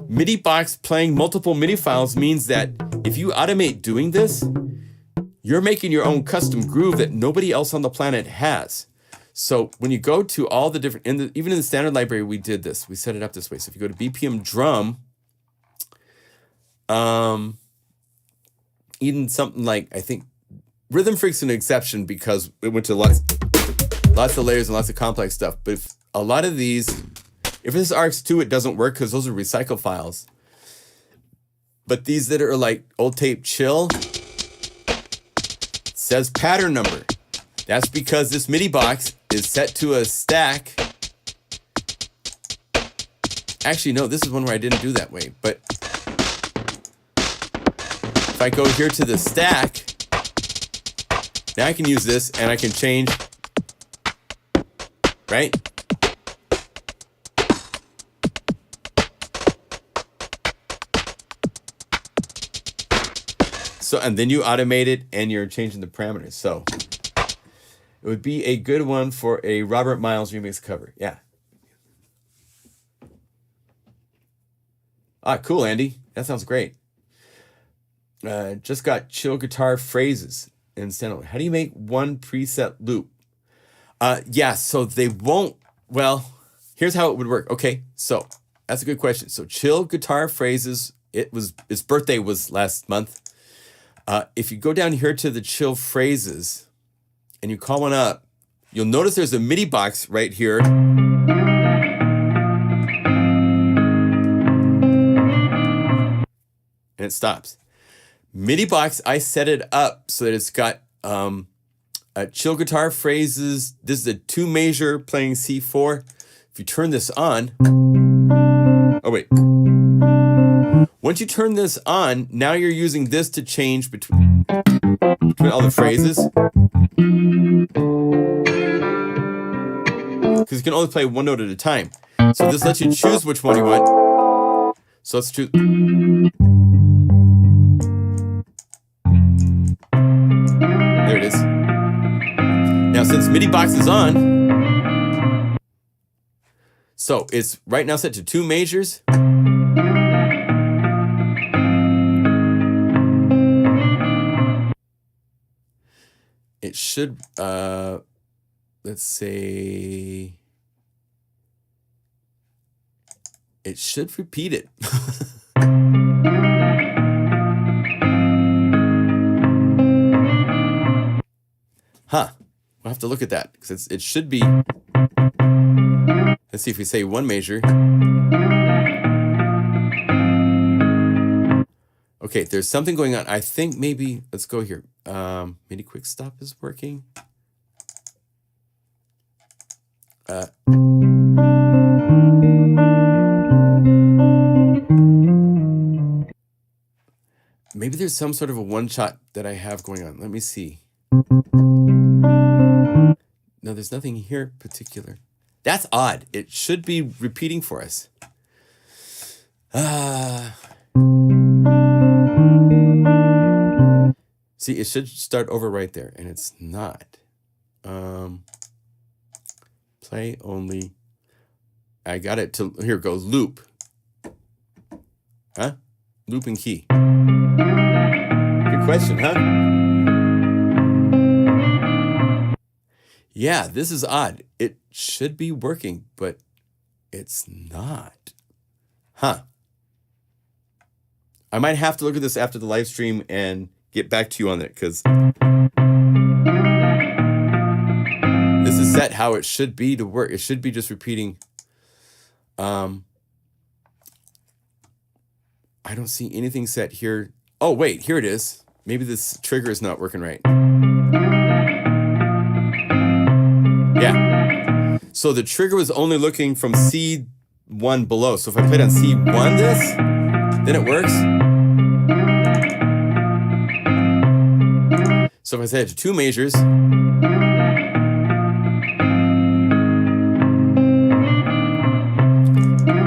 S1: MIDI box playing multiple MIDI files means that if you automate doing this, you're making your own custom groove that nobody else on the planet has. So when you go to all the different, even in the standard library, we did this. We set it up this way. So if you go to BPM drum, even something like, I think Rhythm Freak's an exception because it went to lots of layers and lots of complex stuff. But if a lot of these, if this is RX2, it doesn't work because those are recycle files. But these that are like old tape chill, it says pattern number. That's because this MIDI box is set to a stack. Actually, no, this is one where I didn't do that way. But if I go here to the stack, now I can use this and I can change, right? So, and then you automate it and you're changing the parameters. So it would be a good one for a Robert Miles remix cover. Yeah. Ah, cool, Andy. That sounds great. Just got chill guitar phrases in standalone. How do you make one preset loop? Yeah, so they won't. Well, here's how it would work. Okay, so that's a good question. So chill guitar phrases. Its birthday was last month. If you go down here to the chill phrases and you call one up, you'll notice there's a MIDI box right here. And it stops. MIDI box, I set it up so that it's got chill guitar phrases. This is a 2 measure playing C4. If you turn this on, oh wait. Once you turn this on, now you're using this to change between all the phrases. Because you can only play one note at a time. So this lets you choose which one you want. So let's choose. There it is. Now since MIDI box is on, so it's right now set to 2 measures. It should, let's say, it should repeat it. Huh. We'll have to look at that because it should be. Let's see if we say 1 measure. Okay, there's something going on. I think maybe, let's go here. MIDI quick stop is working. Maybe there's some sort of a one-shot that I have going on. Let me see. No, there's nothing here particular. That's odd. It should be repeating for us. See, it should start over right there, and it's not. Play only. I got it to, here it goes, loop. Huh? Loop and key. Good question, huh? Yeah, this is odd. It should be working, but it's not. Huh. I might have to look at this after the live stream and get back to you on it, because this is set how it should be to work. It should be just repeating. I don't see anything set here. Oh, wait, here it is. Maybe this trigger is not working right. Yeah. So the trigger was only looking from C1 below. So if I played on C1 this, then it works. So if I set it to 2 measures,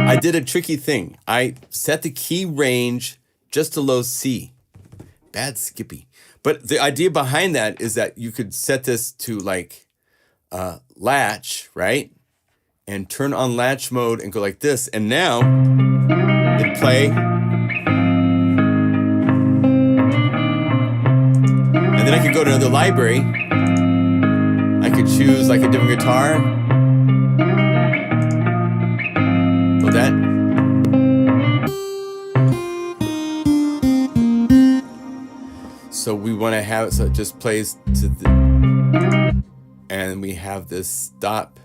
S1: I did a tricky thing. I set the key range just to low C. Bad Skippy. But the idea behind that is that you could set this to like latch, right? And turn on latch mode and go like this. And now it'd play. And then I could go to another library. I could choose like a different guitar. Like that. So we want to have it so it just plays to the, and we have this stop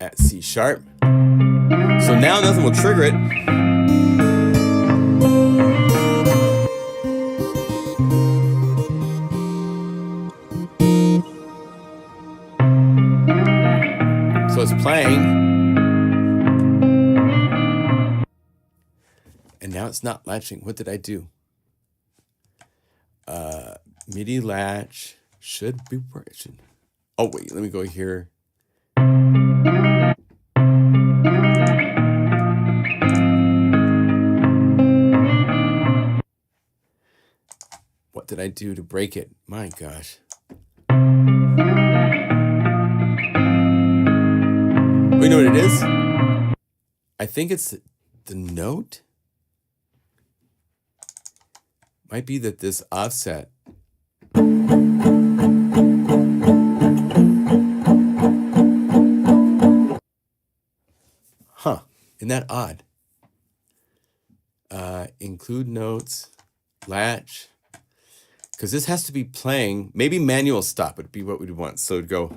S1: at C sharp. So now nothing will trigger it. So it's playing. And now it's not latching. What did I do? MIDI latch should be working. Oh, wait, let me go here. did I do to break it? My gosh. We know what it is? I think it's the note. Might be that this offset. Huh, isn't that odd? Include notes, latch, because this has to be playing. Maybe manual stop would be what we'd want. So it'd go.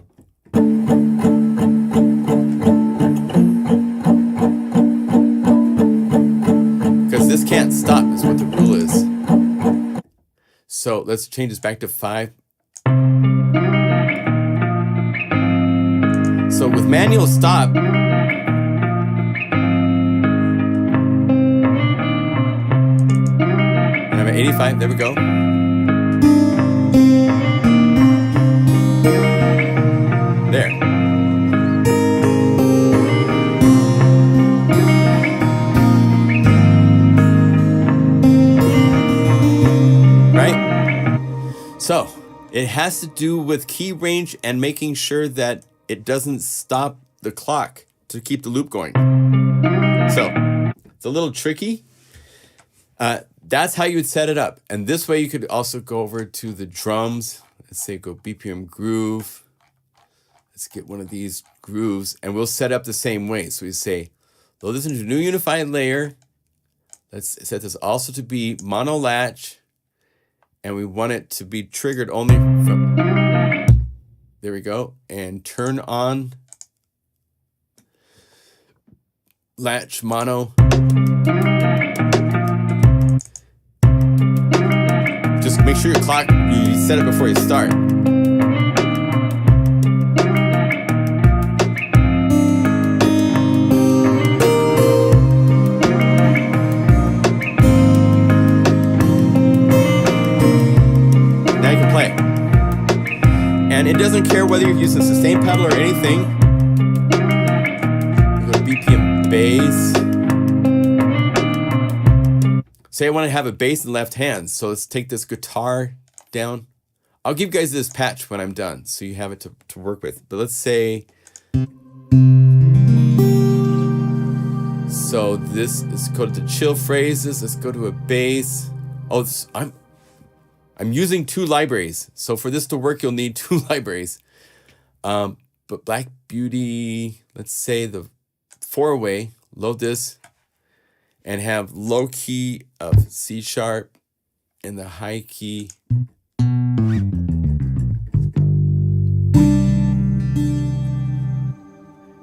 S1: Because this can't stop is what the rule is. So let's change this back to 5. So with manual stop, and I'm at 85, there we go. There. Right? So it has to do with key range and making sure that it doesn't stop the clock to keep the loop going. So it's a little tricky. That's how you would set it up. And this way you could also go over to the drums. Let's say go BPM groove. Let's get one of these grooves and we'll set up the same way. So we say, load this into a new unified layer. Let's set this also to be mono latch. And we want it to be triggered only from, there we go. And turn on latch mono. Just make sure your clock, you set it before you start. Now you can play it. And it doesn't care whether you're using sustain pedal or anything. Go to BPM bass. Say I want to have a bass in the left hand, so let's take this guitar down. I'll give you guys this patch when I'm done, so you have it to work with. But let's say, so this is go to chill phrases. Let's go to a bass. Oh, I'm using 2 libraries, so for this to work, you'll need 2 libraries. But Black Beauty, let's say the 4-way. Load this. And have low key of C sharp and the high key.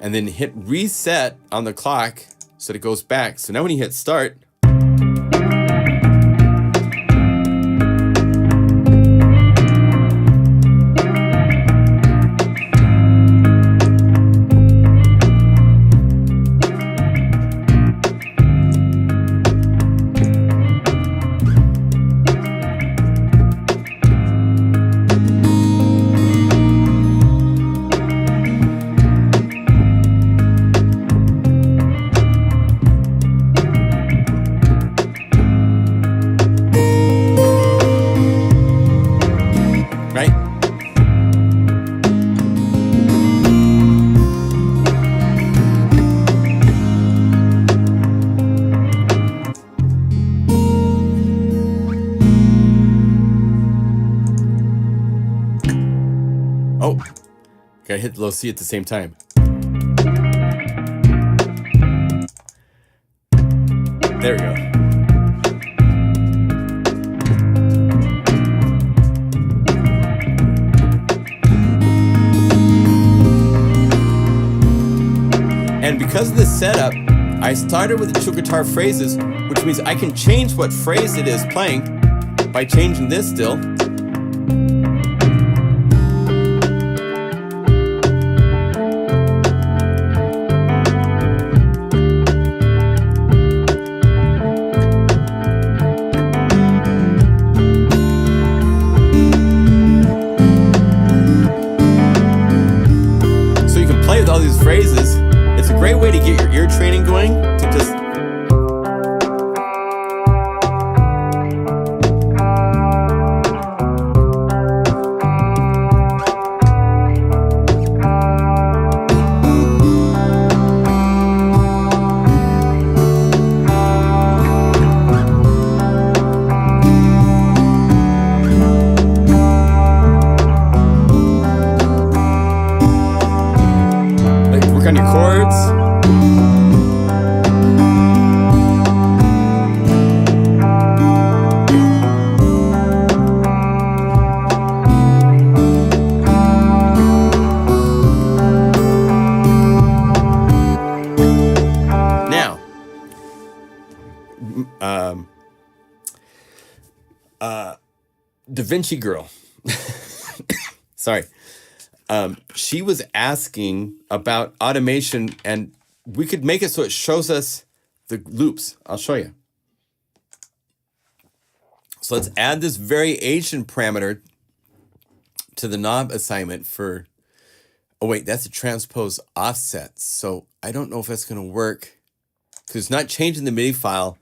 S1: And then hit reset on the clock so that it goes back. So now when you hit start, gotta hit the low C at the same time. There we go. And because of this setup, I started with the 2 guitar phrases, which means I can change what phrase it is playing by changing this still. All these phrases, it's a great way to get your ear training going, to just work on your chords. Now, Da Vinci Girl. Sorry. She was asking about automation, and we could make it so it shows us the loops. I'll show you. So let's add this variation parameter to the knob assignment for, oh wait, that's a transpose offset. So I don't know if that's going to work because it's not changing the MIDI file.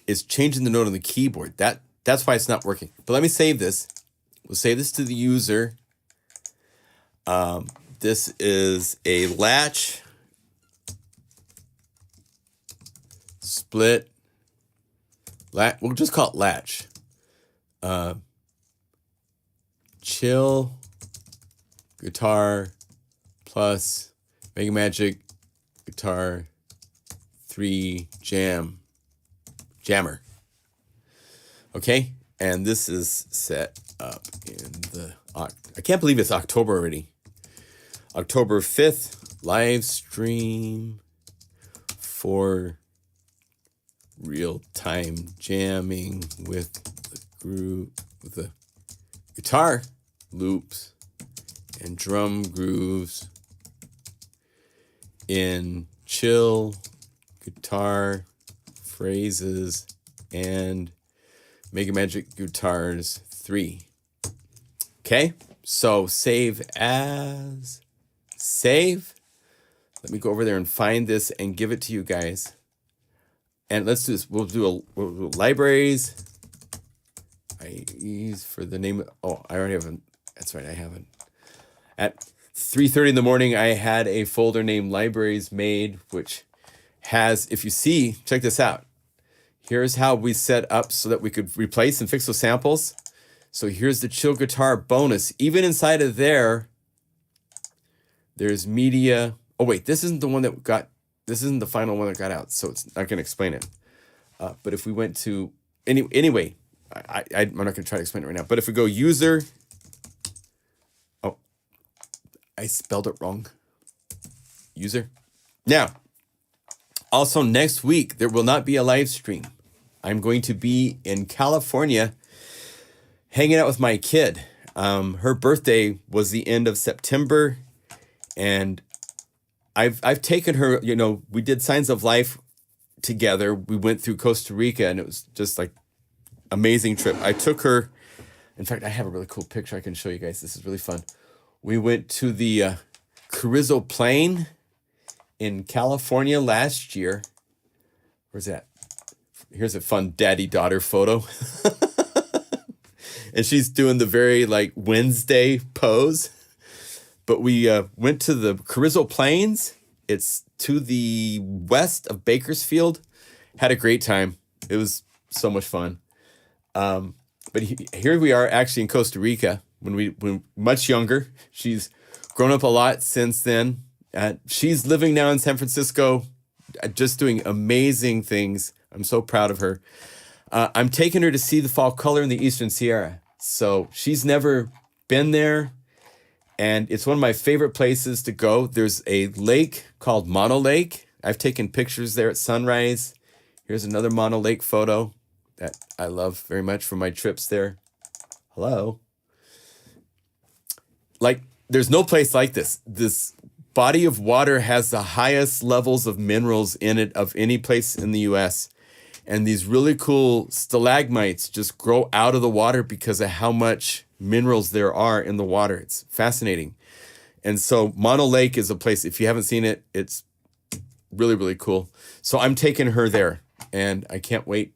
S1: It's changing the note on the keyboard. That's why it's not working. But let me save this. We'll save this to the user. This is a latch split. We'll just call it latch. Chill guitar plus Mega Magic guitar 3 jammer. Okay, and this is set up in the, I can't believe it's October already. October 5th, live stream for real-time jamming with the groove, with the guitar loops and drum grooves in chill guitar phrases and Mega Magic Guitars 3. Okay, so save as, save. Let me go over there and find this and give it to you guys. And let's do this. We'll do libraries. I use for the name. Oh, I already haven't. That's right, I haven't. At 3:30 in the morning, I had a folder named libraries made, which has, if you see, check this out. Here's how we set up so that we could replace and fix those samples. So here's the chill guitar bonus. Even inside of there, there's media. Oh wait, this isn't the one that got, this isn't the final one that got out, so it's not gonna explain it. But if we went to, anyway, I'm not gonna try to explain it right now, but if we go user, oh, I spelled it wrong. User. Now, also next week, there will not be a live stream. I'm going to be in California hanging out with my kid. Her birthday was the end of September, and I've taken her, you know, we did Signs of Life together. We went through Costa Rica, and it was just like amazing trip. I took her, in fact, I have a really cool picture I can show you guys. This is really fun. We went to the Carrizo Plain in California last year. Where's that? Here's a fun daddy-daughter photo. And she's doing the very like Wednesday pose. But we went to the Carrizo Plains. It's to the west of Bakersfield. Had a great time. It was so much fun. But here we are actually in Costa Rica when we were much younger. She's grown up a lot since then. She's living now in San Francisco, just doing amazing things. I'm so proud of her. I'm taking her to see the fall color in the Eastern Sierra. So she's never been there. And it's one of my favorite places to go. There's a lake called Mono Lake. I've taken pictures there at sunrise. Here's another Mono Lake photo that I love very much from my trips there. Hello. Like, there's no place like this. This body of water has the highest levels of minerals in it of any place in the US. And these really cool stalagmites just grow out of the water because of how much minerals there are in the water. It's fascinating. And so Mono Lake is a place, if you haven't seen it, it's really, really cool. So I'm taking her there and I can't wait.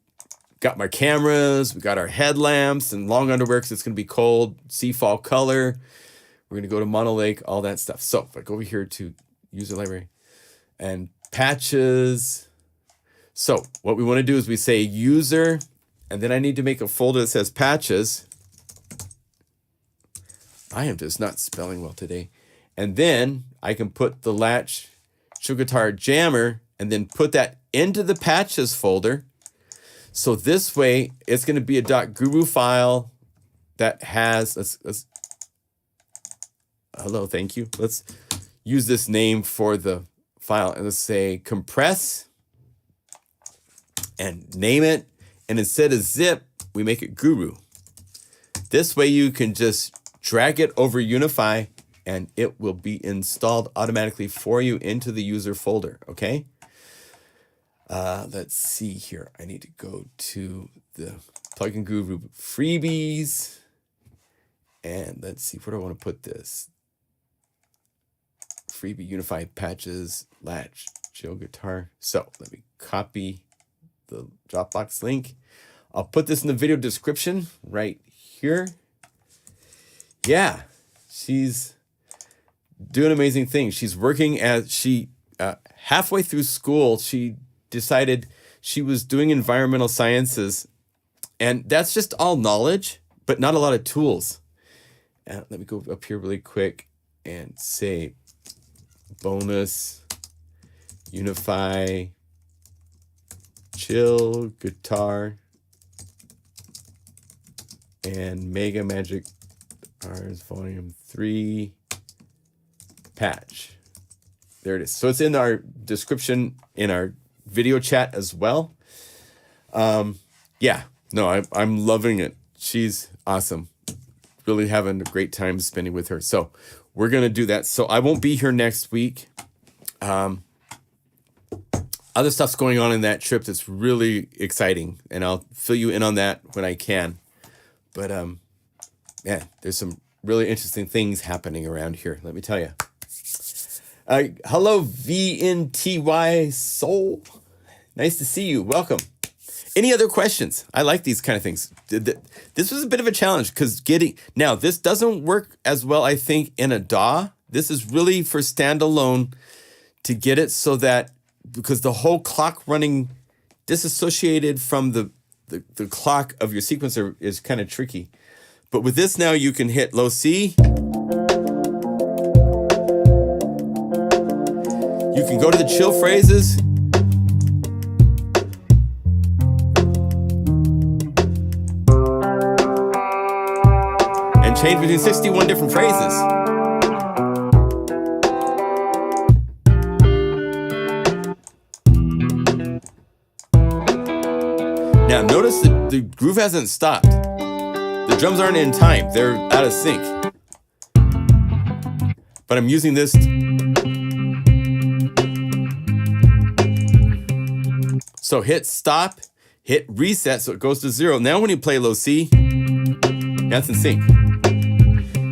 S1: Got my cameras, we got our headlamps and long underwear because it's going to be cold, see fall color. We're going to go to Mono Lake, all that stuff. So if I go over here to user library and patches. So what we want to do is we say user, and then I need to make a folder that says patches. I am just not spelling well today. And then I can put the latch Chill Guitar Jammer, and then put that into the patches folder. So this way, it's going to be a .guru file that has, hello, thank you. Let's use this name for the file, and let's say compress and name it. And instead of zip, we make it guru. This way you can just drag it over UniFi and it will be installed automatically for you into the user folder, okay? Let's see here. I need to go to the Plugin Guru freebies. And let's see, where do I want to put this? Freebie UniFi patches, latch, chill guitar. So let me copy the Dropbox link. I'll put this in the video description right here. Yeah, she's doing amazing things. She's working as halfway through school, she decided she was doing environmental sciences, and that's just all knowledge, but not a lot of tools. Let me go up here really quick and say bonus UniFi chill guitar and Mega Magic Guitars Volume 3 patch. There it is. So it's in our description in our video chat as well. Yeah, no, I'm loving it. She's awesome. Really having a great time spending with her. So we're going to do that. So I won't be here next week. Other stuff's going on in that trip that's really exciting, and I'll fill you in on that when I can. But yeah, there's some really interesting things happening around here, let me tell you. Hello, VNTY Soul. Nice to see you. Welcome. Any other questions? I like these kind of things. This was a bit of a challenge because now this doesn't work as well, I think, in a DAW. This is really for standalone to get it so that, because the whole clock running disassociated from the clock of your sequencer is kind of tricky. But with this now, you can hit low C. You can go to the chill phrases. And change between 61 different phrases. Now notice that the groove hasn't stopped. The drums aren't in time, they're out of sync. But I'm using this. So hit stop, hit reset so it goes to 0. Now when you play low C, that's in sync.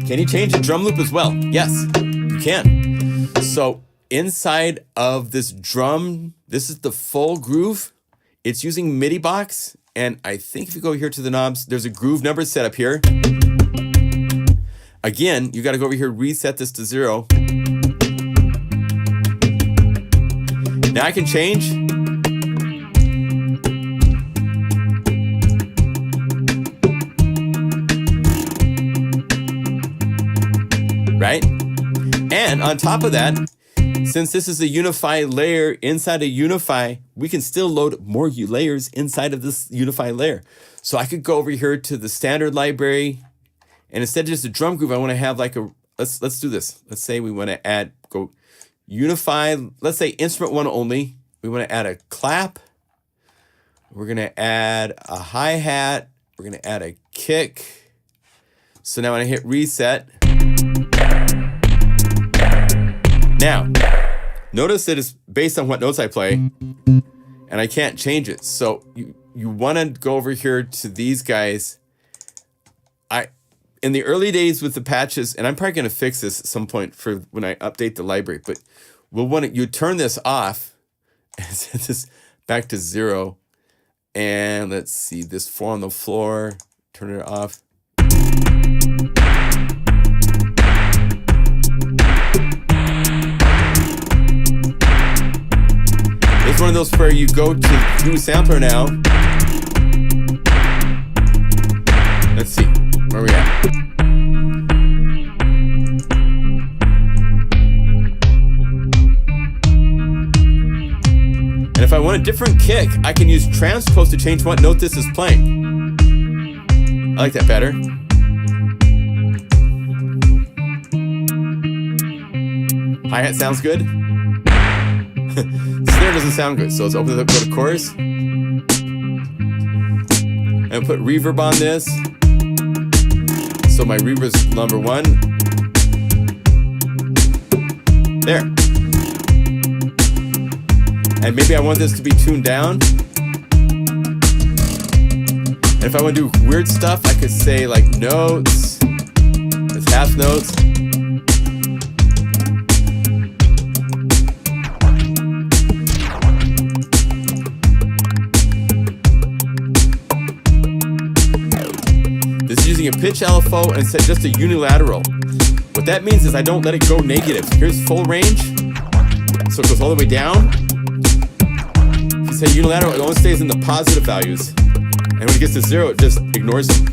S1: Can you change the drum loop as well? Yes, you can. So inside of this drum, this is the full groove. It's using MIDI box, and I think if you go here to the knobs, there's a groove number set up here. Again, you got to go over here, reset this to 0. Now I can change. Right? And on top of that, since this is a UniFi layer inside a UniFi, we can still load more layers inside of this UniFi layer. So I could go over here to the standard library, and instead of just a drum groove, I want to have like a, let's do this. Let's say we want to go UniFi, let's say instrument 1 only. We want to add a clap. We're going to add a hi-hat. We're going to add a kick. So now when I hit reset, now, notice that it's based on what notes I play, and I can't change it. So you want to go over here to these guys. In the early days with the patches, and I'm probably going to fix this at some point for when I update the library, but we'll want to, you turn this off and set this back to 0. And let's see, this 4 on the floor, turn it off. It's one of those where you go to Guru Sampler now. Let's see, where are we at? if I want a different kick, I can use transpose to change what note this is playing. I like that better. Hi-hat sounds good. Snare doesn't sound good, so let's open it up, go to chorus. And put reverb on this. So my reverb is number 1. There. And maybe I want this to be tuned down. And if I want to do weird stuff, I could say like notes. It's half notes. This is using a pitch LFO and set just a unilateral. What that means is I don't let it go negative. Here's full range. So it goes all the way down. If you say unilateral, it only stays in the positive values. And when it gets to 0, it just ignores them.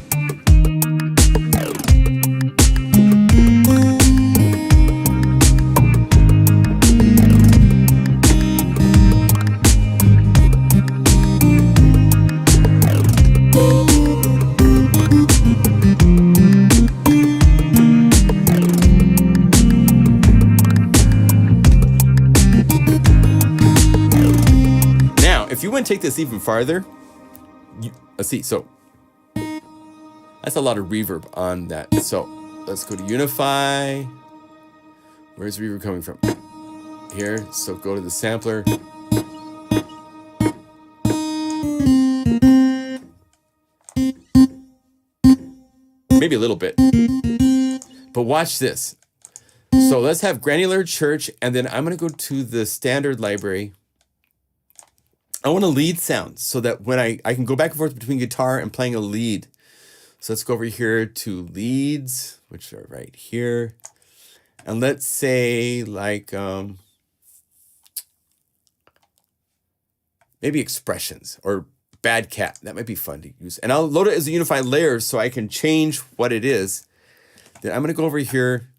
S1: If you want to take this even farther, let's see, so that's a lot of reverb on that. So let's go to Unify. Where's reverb coming from? Here, so go to the sampler. Maybe a little bit, but watch this. So let's have granular church, and then I'm going to go to the standard library. I want a lead sound so that when I can go back and forth between guitar and playing a lead. So let's go over here to leads, which are right here. And let's say like maybe expressions or bad cat. That might be fun to use. And I'll load it as a unified layer so I can change what it is. Then I'm going to go over here.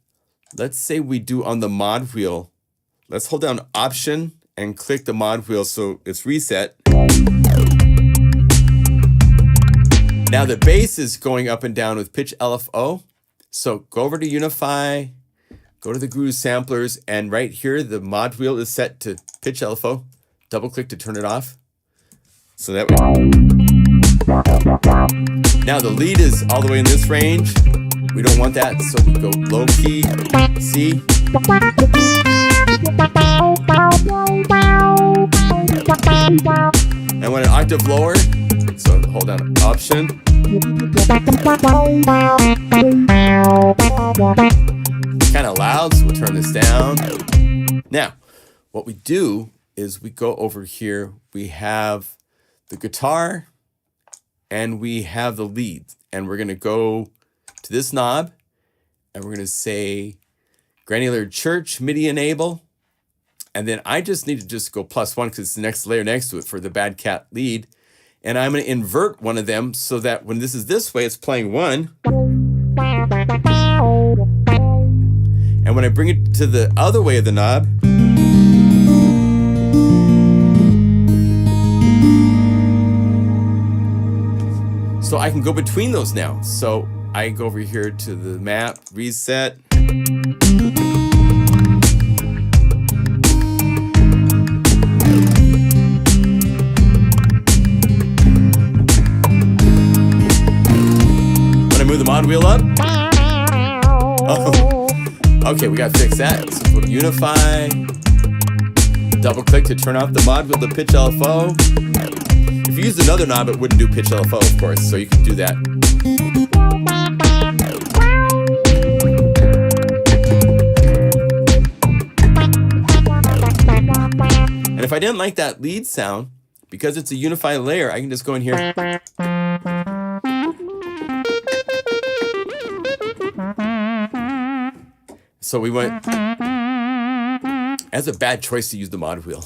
S1: Let's say we do on the mod wheel. Let's hold down Option and click the mod wheel so it's reset. Now the bass is going up and down with pitch LFO. So go over to Unify, go to the groove samplers, and right here the mod wheel is set to pitch LFO. Double click to turn it off. So that way. Now the lead is all the way in this range. We don't want that, so we go low key, C. And when an octave lower, so hold down Option. It's kind of loud, so we'll turn this down. Now, what we do is we go over here. We have the guitar and we have the lead. And we're going to go to this knob and we're going to say granular church MIDI enable. And then I just need to just go +1 because it's the next layer next to it for the bad cat lead. And I'm going to invert one of them so that when this is this way, it's playing 1. And when I bring it to the other way of the knob, so I can go between those now. So I go over here to the map, reset. Move the mod wheel up. Oh, okay, we gotta fix that. So go to Unify. Double click to turn off the mod wheel to pitch LFO. If you used another knob, it wouldn't do pitch LFO, of course, so you can do that. And if I didn't like that lead sound, because it's a unified layer, I can just go in here. So we went, that's a bad choice to use the mod wheel.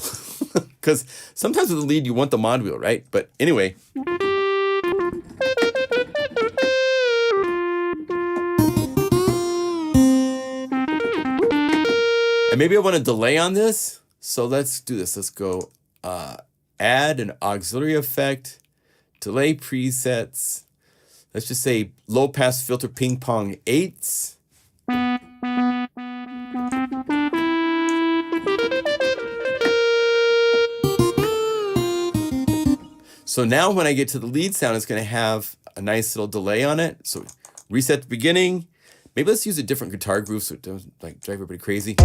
S1: Because sometimes with the lead, you want the mod wheel, right? But anyway. And maybe I want to delay on this. So let's do this. Let's go add an auxiliary effect, delay presets. Let's just say low pass filter ping pong 8s. So now when I get to the lead sound, it's going to have a nice little delay on it. So reset the beginning. Maybe let's use a different guitar groove so it doesn't like drive everybody crazy.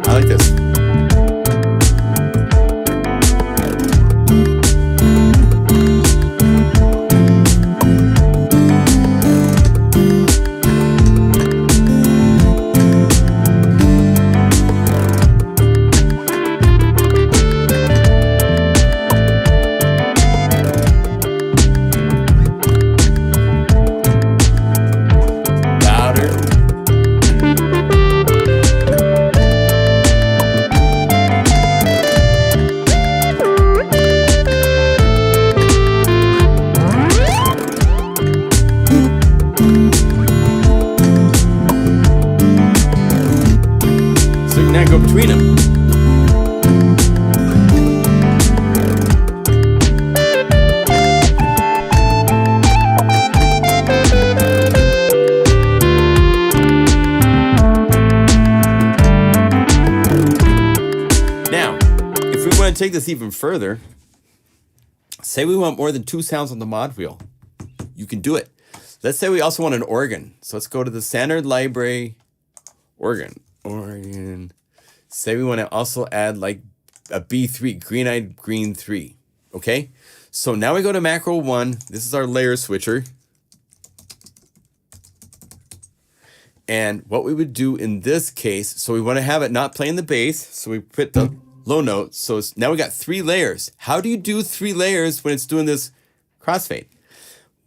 S1: I like this. Go between them. Now, if we want to take this even further, say we want more than 2 sounds on the mod wheel, you can do it. Let's say we also want an organ. So let's go to the standard library, organ. Say we want to also add like a B3, green-eyed green 3, okay? So now we go to macro 1. This is our layer switcher. And what we would do in this case, so we want to have it not playing the bass, so we put the low note. So now we got 3 layers. How do you do 3 layers when it's doing this crossfade?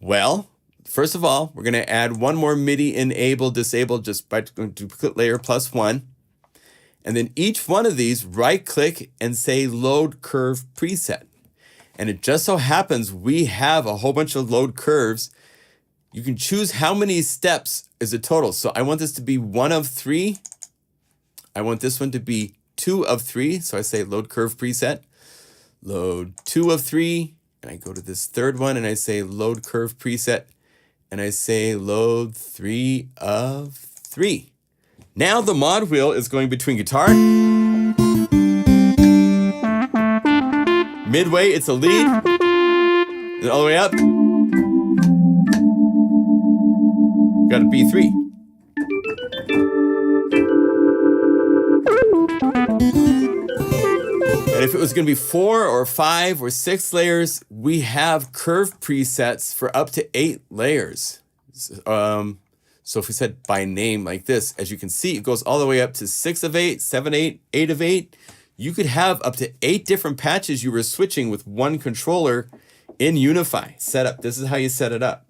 S1: Well, first of all, we're going to add one more MIDI enable, disable, just by doing duplicate layer +1. And then each one of these, right click and say load curve preset. And it just so happens we have a whole bunch of load curves. You can choose how many steps is a total. So I want this to be 1 of 3. I want this one to be 2 of 3. So I say load curve preset, load 2 of 3. And I go to this third one and I say load curve preset. And I say load 3 of 3. Now the mod wheel is going between guitar. Midway, it's a lead. Then all the way up. Got a B3. And if it was going to be 4 or 5 or 6 layers, we have curve presets for up to 8 layers. So if we said by name like this, as you can see, it goes all the way up to 6 of 8, 7, 8, 8 of 8. You could have up to 8 different patches you were switching with one controller in UniFi setup. This is how you set it up.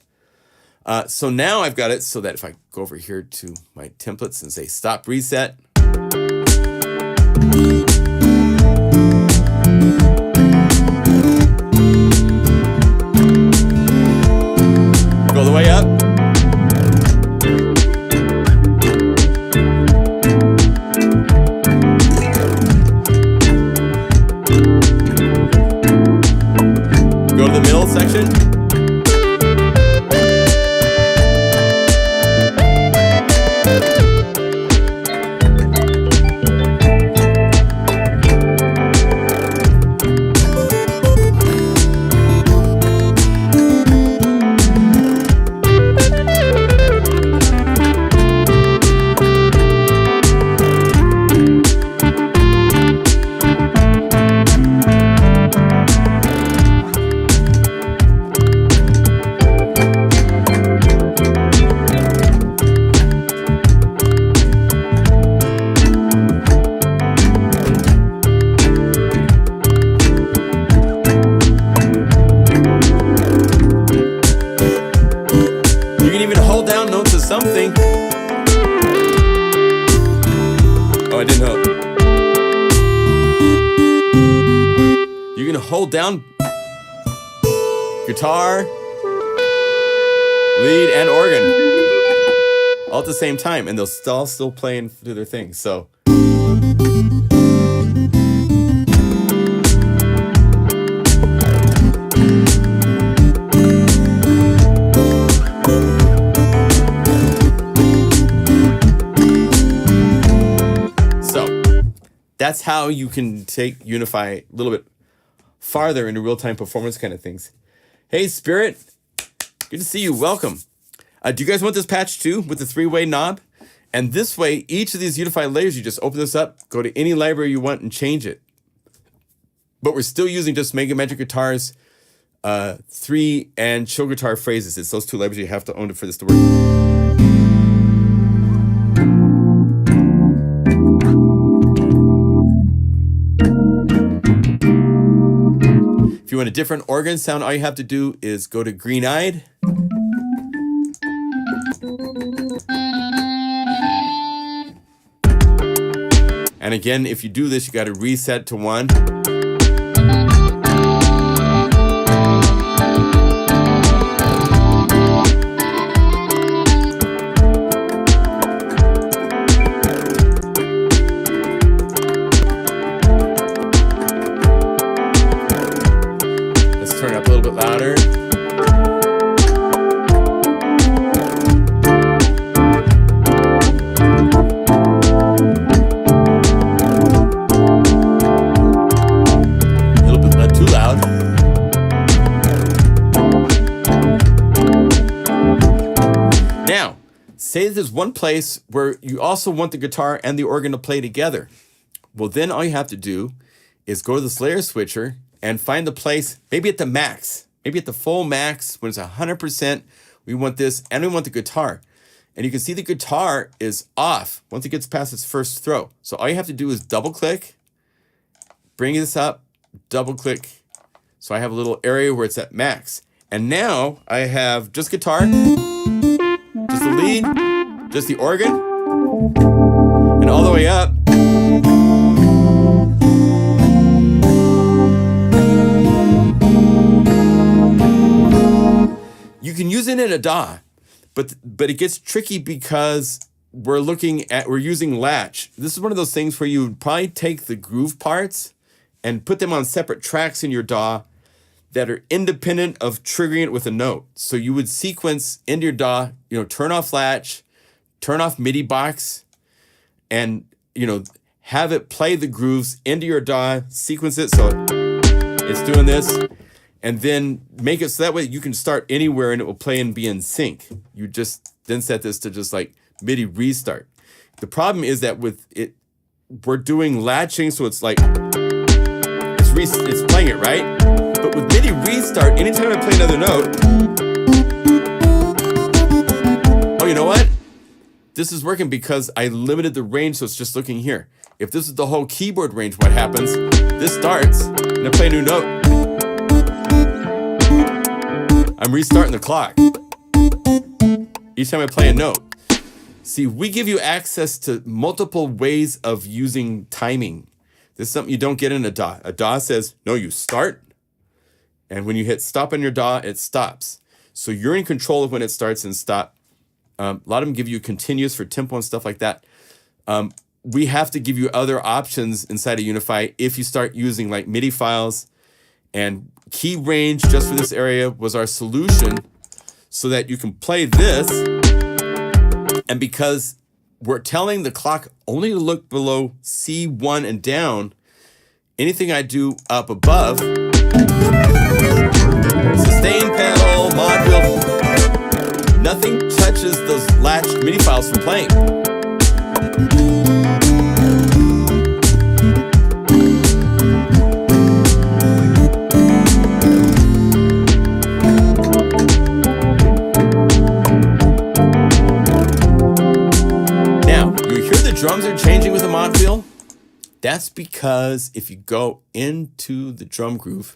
S1: So now I've got it so that if I go over here to my templates and say stop reset. Go all the way up. Go to the middle section. Something. Oh, I didn't know. You can hold down guitar, lead, and organ all at the same time, and they'll still play and do their thing. So that's how you can take Unify a little bit farther into real-time performance kind of things. Hey, Spirit. Good to see you. Welcome. Do you guys want this patch too with the 3-way knob? And this way, each of these Unify layers, you just open this up, go to any library you want and change it. But we're still using just Mega Magic Guitars 3 and Chill Guitar phrases. It's those two libraries you have to own it for this to work. If you want a different organ sound, all you have to do is go to Green Eyed. And again, if you do this, you got to reset to 1. Let's turn it up a little bit louder. Say there's one place where you also want the guitar and the organ to play together. Well, then all you have to do is go to this layer switcher and find the place, maybe at the max, maybe at the full max, when it's 100%, we want this and we want the guitar. And you can see the guitar is off once it gets past its first throw. So all you have to do is double click, bring this up, double click. So I have a little area where it's at max. And now I have just guitar, just the lead, just the organ, and all the way up. You can use it in a DAW, but it gets tricky because we're using latch. This is one of those things where you would probably take the groove parts and put them on separate tracks in your DAW that are independent of triggering it with a note. So you would sequence into your DAW, turn off latch, turn off MIDI box, and, have it play the grooves into your DAW, sequence it so it's doing this, and then make it so that way you can start anywhere and it will play and be in sync. You just then set this to just like MIDI restart. The problem is that with it, we're doing latching, so it's like, it's playing it, right? But with MIDI restart, anytime I play another note, oh, you know what? This is working because I limited the range, so it's just looking here. If this is the whole keyboard range, what happens? This starts, and I play a new note. I'm restarting the clock each time I play a note. See, we give you access to multiple ways of using timing. This is something you don't get in a DAW. A DAW says, no, you start. And when you hit stop on your DAW, it stops. So you're in control of when it starts and stop. A lot of them give you continuous for tempo and stuff like that. We have to give you other options inside of Unify if you start using like MIDI files. And key range just for this area was our solution so that you can play this. And because we're telling the clock only to look below C1 and down, anything I do up above, sustain pedal, mod wheel, nothing touches those latched MIDI files from playing. Now, you hear the drums are changing with the mod wheel? That's because if you go into the drum groove,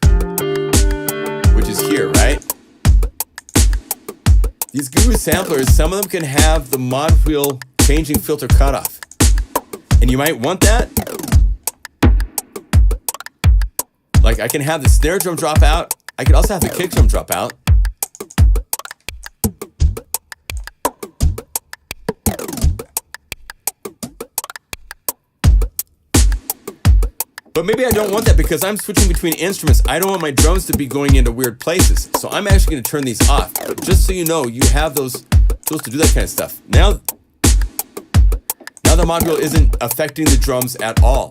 S1: which is here, right? These Guru samplers, some of them can have the mod wheel changing filter cutoff. And you might want that. Like I can have the snare drum drop out I could also have the kick drum drop out. But maybe I don't want that because I'm switching between instruments. I don't want my drums to be going into weird places. So I'm actually going to turn these off. Just so you know, you have those tools to do that kind of stuff. Now the module isn't affecting the drums at all,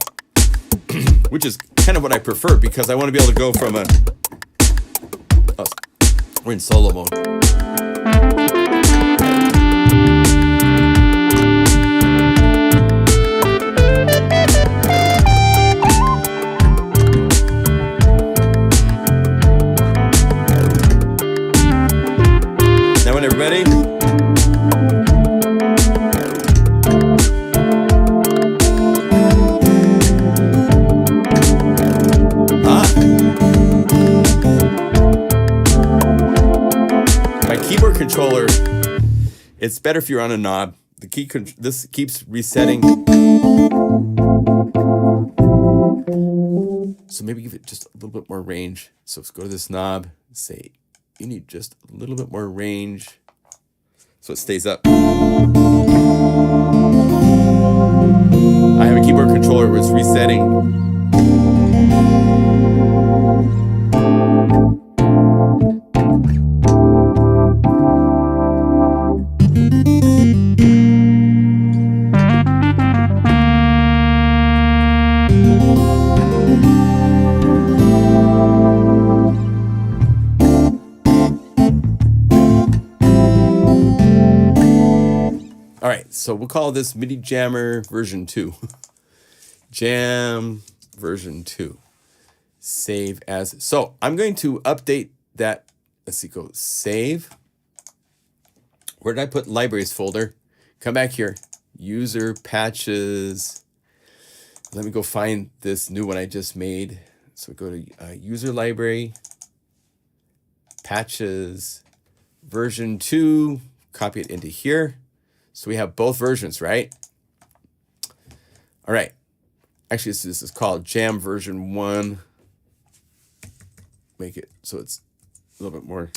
S1: which is kind of what I prefer because I want to be able to go from a... Oh, we're in solo mode. Everybody? My keyboard controller, it's better if you're on a knob. This keeps resetting. So maybe give it just a little bit more range. So let's go to this knob, say, you need just a little bit more range so it stays up. I have a keyboard controller where it's resetting. So we'll call this MIDI Jammer version 2. Jam version 2. Save as. So I'm going to update that. Let's see, go save. Where did I put libraries folder? Come back here. User patches. Let me go find this new one I just made. So go to user library, patches, version 2, copy it into here. So we have both versions, right? All right. Actually, this is called Jam version 1. Make it so it's a little bit more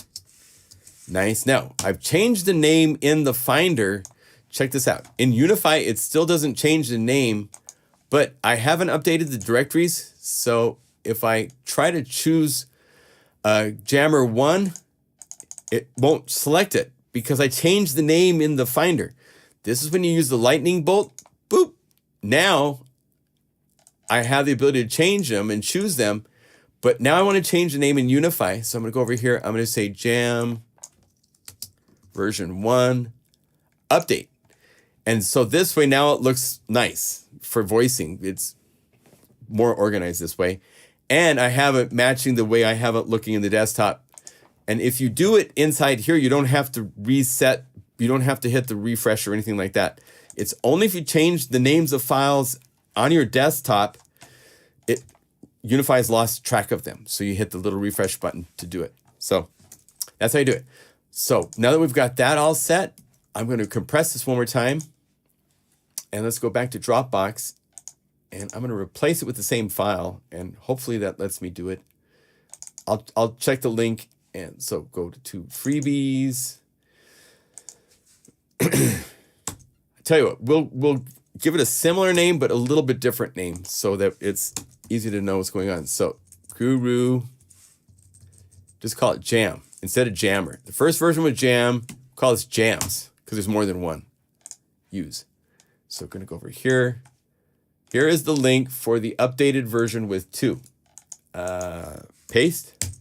S1: nice. Now, I've changed the name in the Finder. Check this out. In UniFi, it still doesn't change the name, but I haven't updated the directories. So if I try to choose Jammer 1, it won't select it because I changed the name in the Finder. This is when you use the lightning bolt. Boop. Now I have the ability to change them and choose them. But now I want to change the name in UniFi. So I'm going to go over here. I'm going to say Jam version 1 update. And so this way now it looks nice for voicing. It's more organized this way. And I have it matching the way I have it looking in the desktop. And if you do it inside here, you don't have to reset. You don't have to hit the refresh or anything like that. It's only if you change the names of files on your desktop, UniFi has lost track of them. So you hit the little refresh button to do it. So that's how you do it. So now that we've got that all set, I'm going to compress this one more time. And let's go back to Dropbox. And I'm going to replace it with the same file. And hopefully that lets me do it. I'll check the link. And so go to freebies. I tell you what, we'll give it a similar name, but a little bit different name so that it's easy to know what's going on. So Guru, just call it Jam instead of Jammer. The first version was Jam, call this Jams because there's more than one. Use. So we're going to go over here. Here is the link for the updated version with 2. Paste.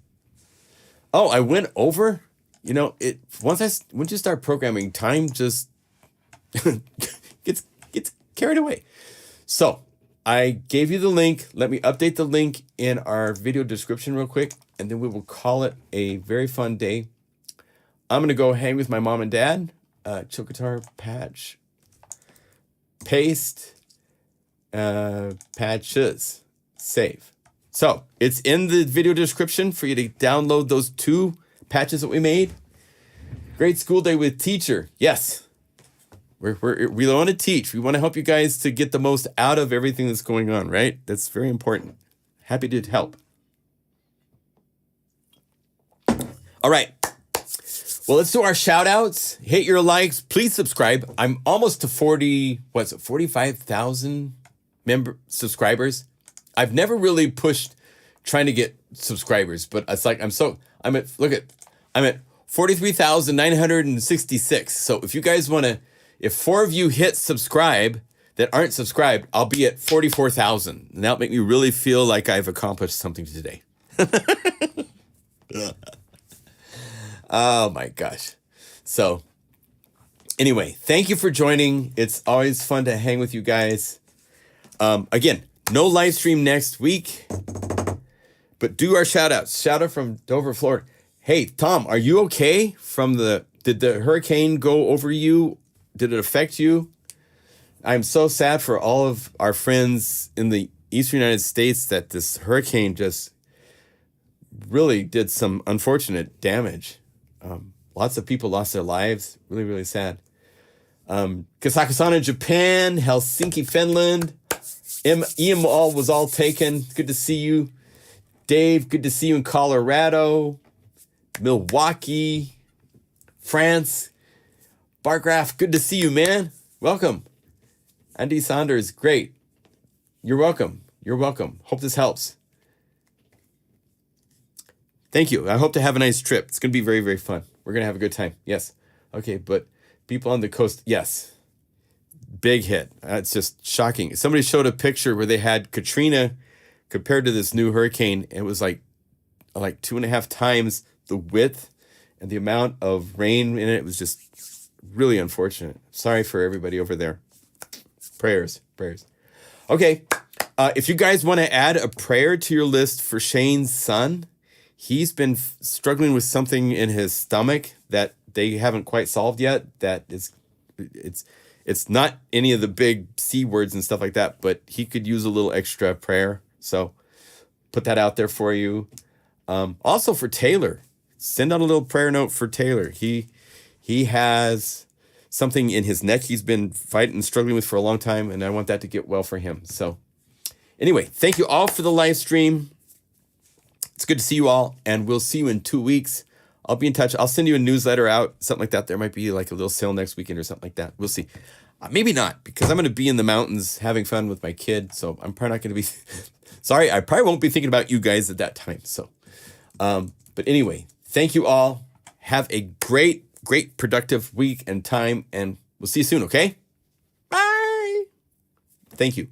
S1: Oh, I went over. You know, once you start programming, time just gets carried away. So I gave you the link. Let me update the link in our video description real quick, and then we will call it a very fun day. I'm gonna go hang with my mom and dad. Chill guitar patch, paste, patches, save. So it's in the video description for you to download those 2 patches that we made. Great school day with teacher. Yes, we want to teach. We want to help you guys to get the most out of everything that's going on, right? That's very important. Happy to help. All right. Well, let's do our shout outs. Hit your likes. Please subscribe. I'm almost to 45,000 subscribers. I've never really pushed trying to get subscribers, but it's like I'm at 43,966. So if you guys want to, if 4 of you hit subscribe that aren't subscribed, I'll be at 44,000. And that'll make me really feel like I've accomplished something today. Oh my gosh. So anyway, thank you for joining. It's always fun to hang with you guys. Again, no live stream next week, but do our shout outs. Shout out from Dover, Florida. Hey, Tom, are you okay did the hurricane go over you? Did it affect you? I'm so sad for all of our friends in the Eastern United States that this hurricane just really did some unfortunate damage. Lots of people lost their lives. Really, really sad. Kazakhstan in Japan, Helsinki, Finland. EM was all taken. Good to see you. Dave, good to see you in Colorado. Milwaukee, France. Bargraf, good to see you, man. Welcome. Andy Saunders, great. You're welcome. You're welcome. Hope this helps. Thank you. I hope to have a nice trip. It's going to be very, very fun. We're going to have a good time. Yes. Okay, but people on the coast, yes. Big hit. It's just shocking. Somebody showed a picture where they had Katrina compared to this new hurricane. It was like 2.5 times the width and the amount of rain in it. It was just really unfortunate. Sorry for everybody over there. Prayers. Okay. If you guys want to add a prayer to your list for Shane's son, he's been struggling with something in his stomach that they haven't quite solved yet. That is, it's not any of the big C words and stuff like that, but he could use a little extra prayer. So put that out there for you. Also for Taylor, send out a little prayer note for Taylor. He has something in his neck he's been fighting and struggling with for a long time, and I want that to get well for him. So anyway, thank you all for the live stream. It's good to see you all, and we'll see you in 2 weeks. I'll be in touch. I'll send you a newsletter out, something like that. There might be like a little sale next weekend or something like that. We'll see. Maybe not, because I'm going to be in the mountains having fun with my kid, so I'm probably not going to be... Sorry, I probably won't be thinking about you guys at that time. So, but anyway, thank you all. Have a great, productive week and time, and we'll see you soon, okay? Bye! Thank you.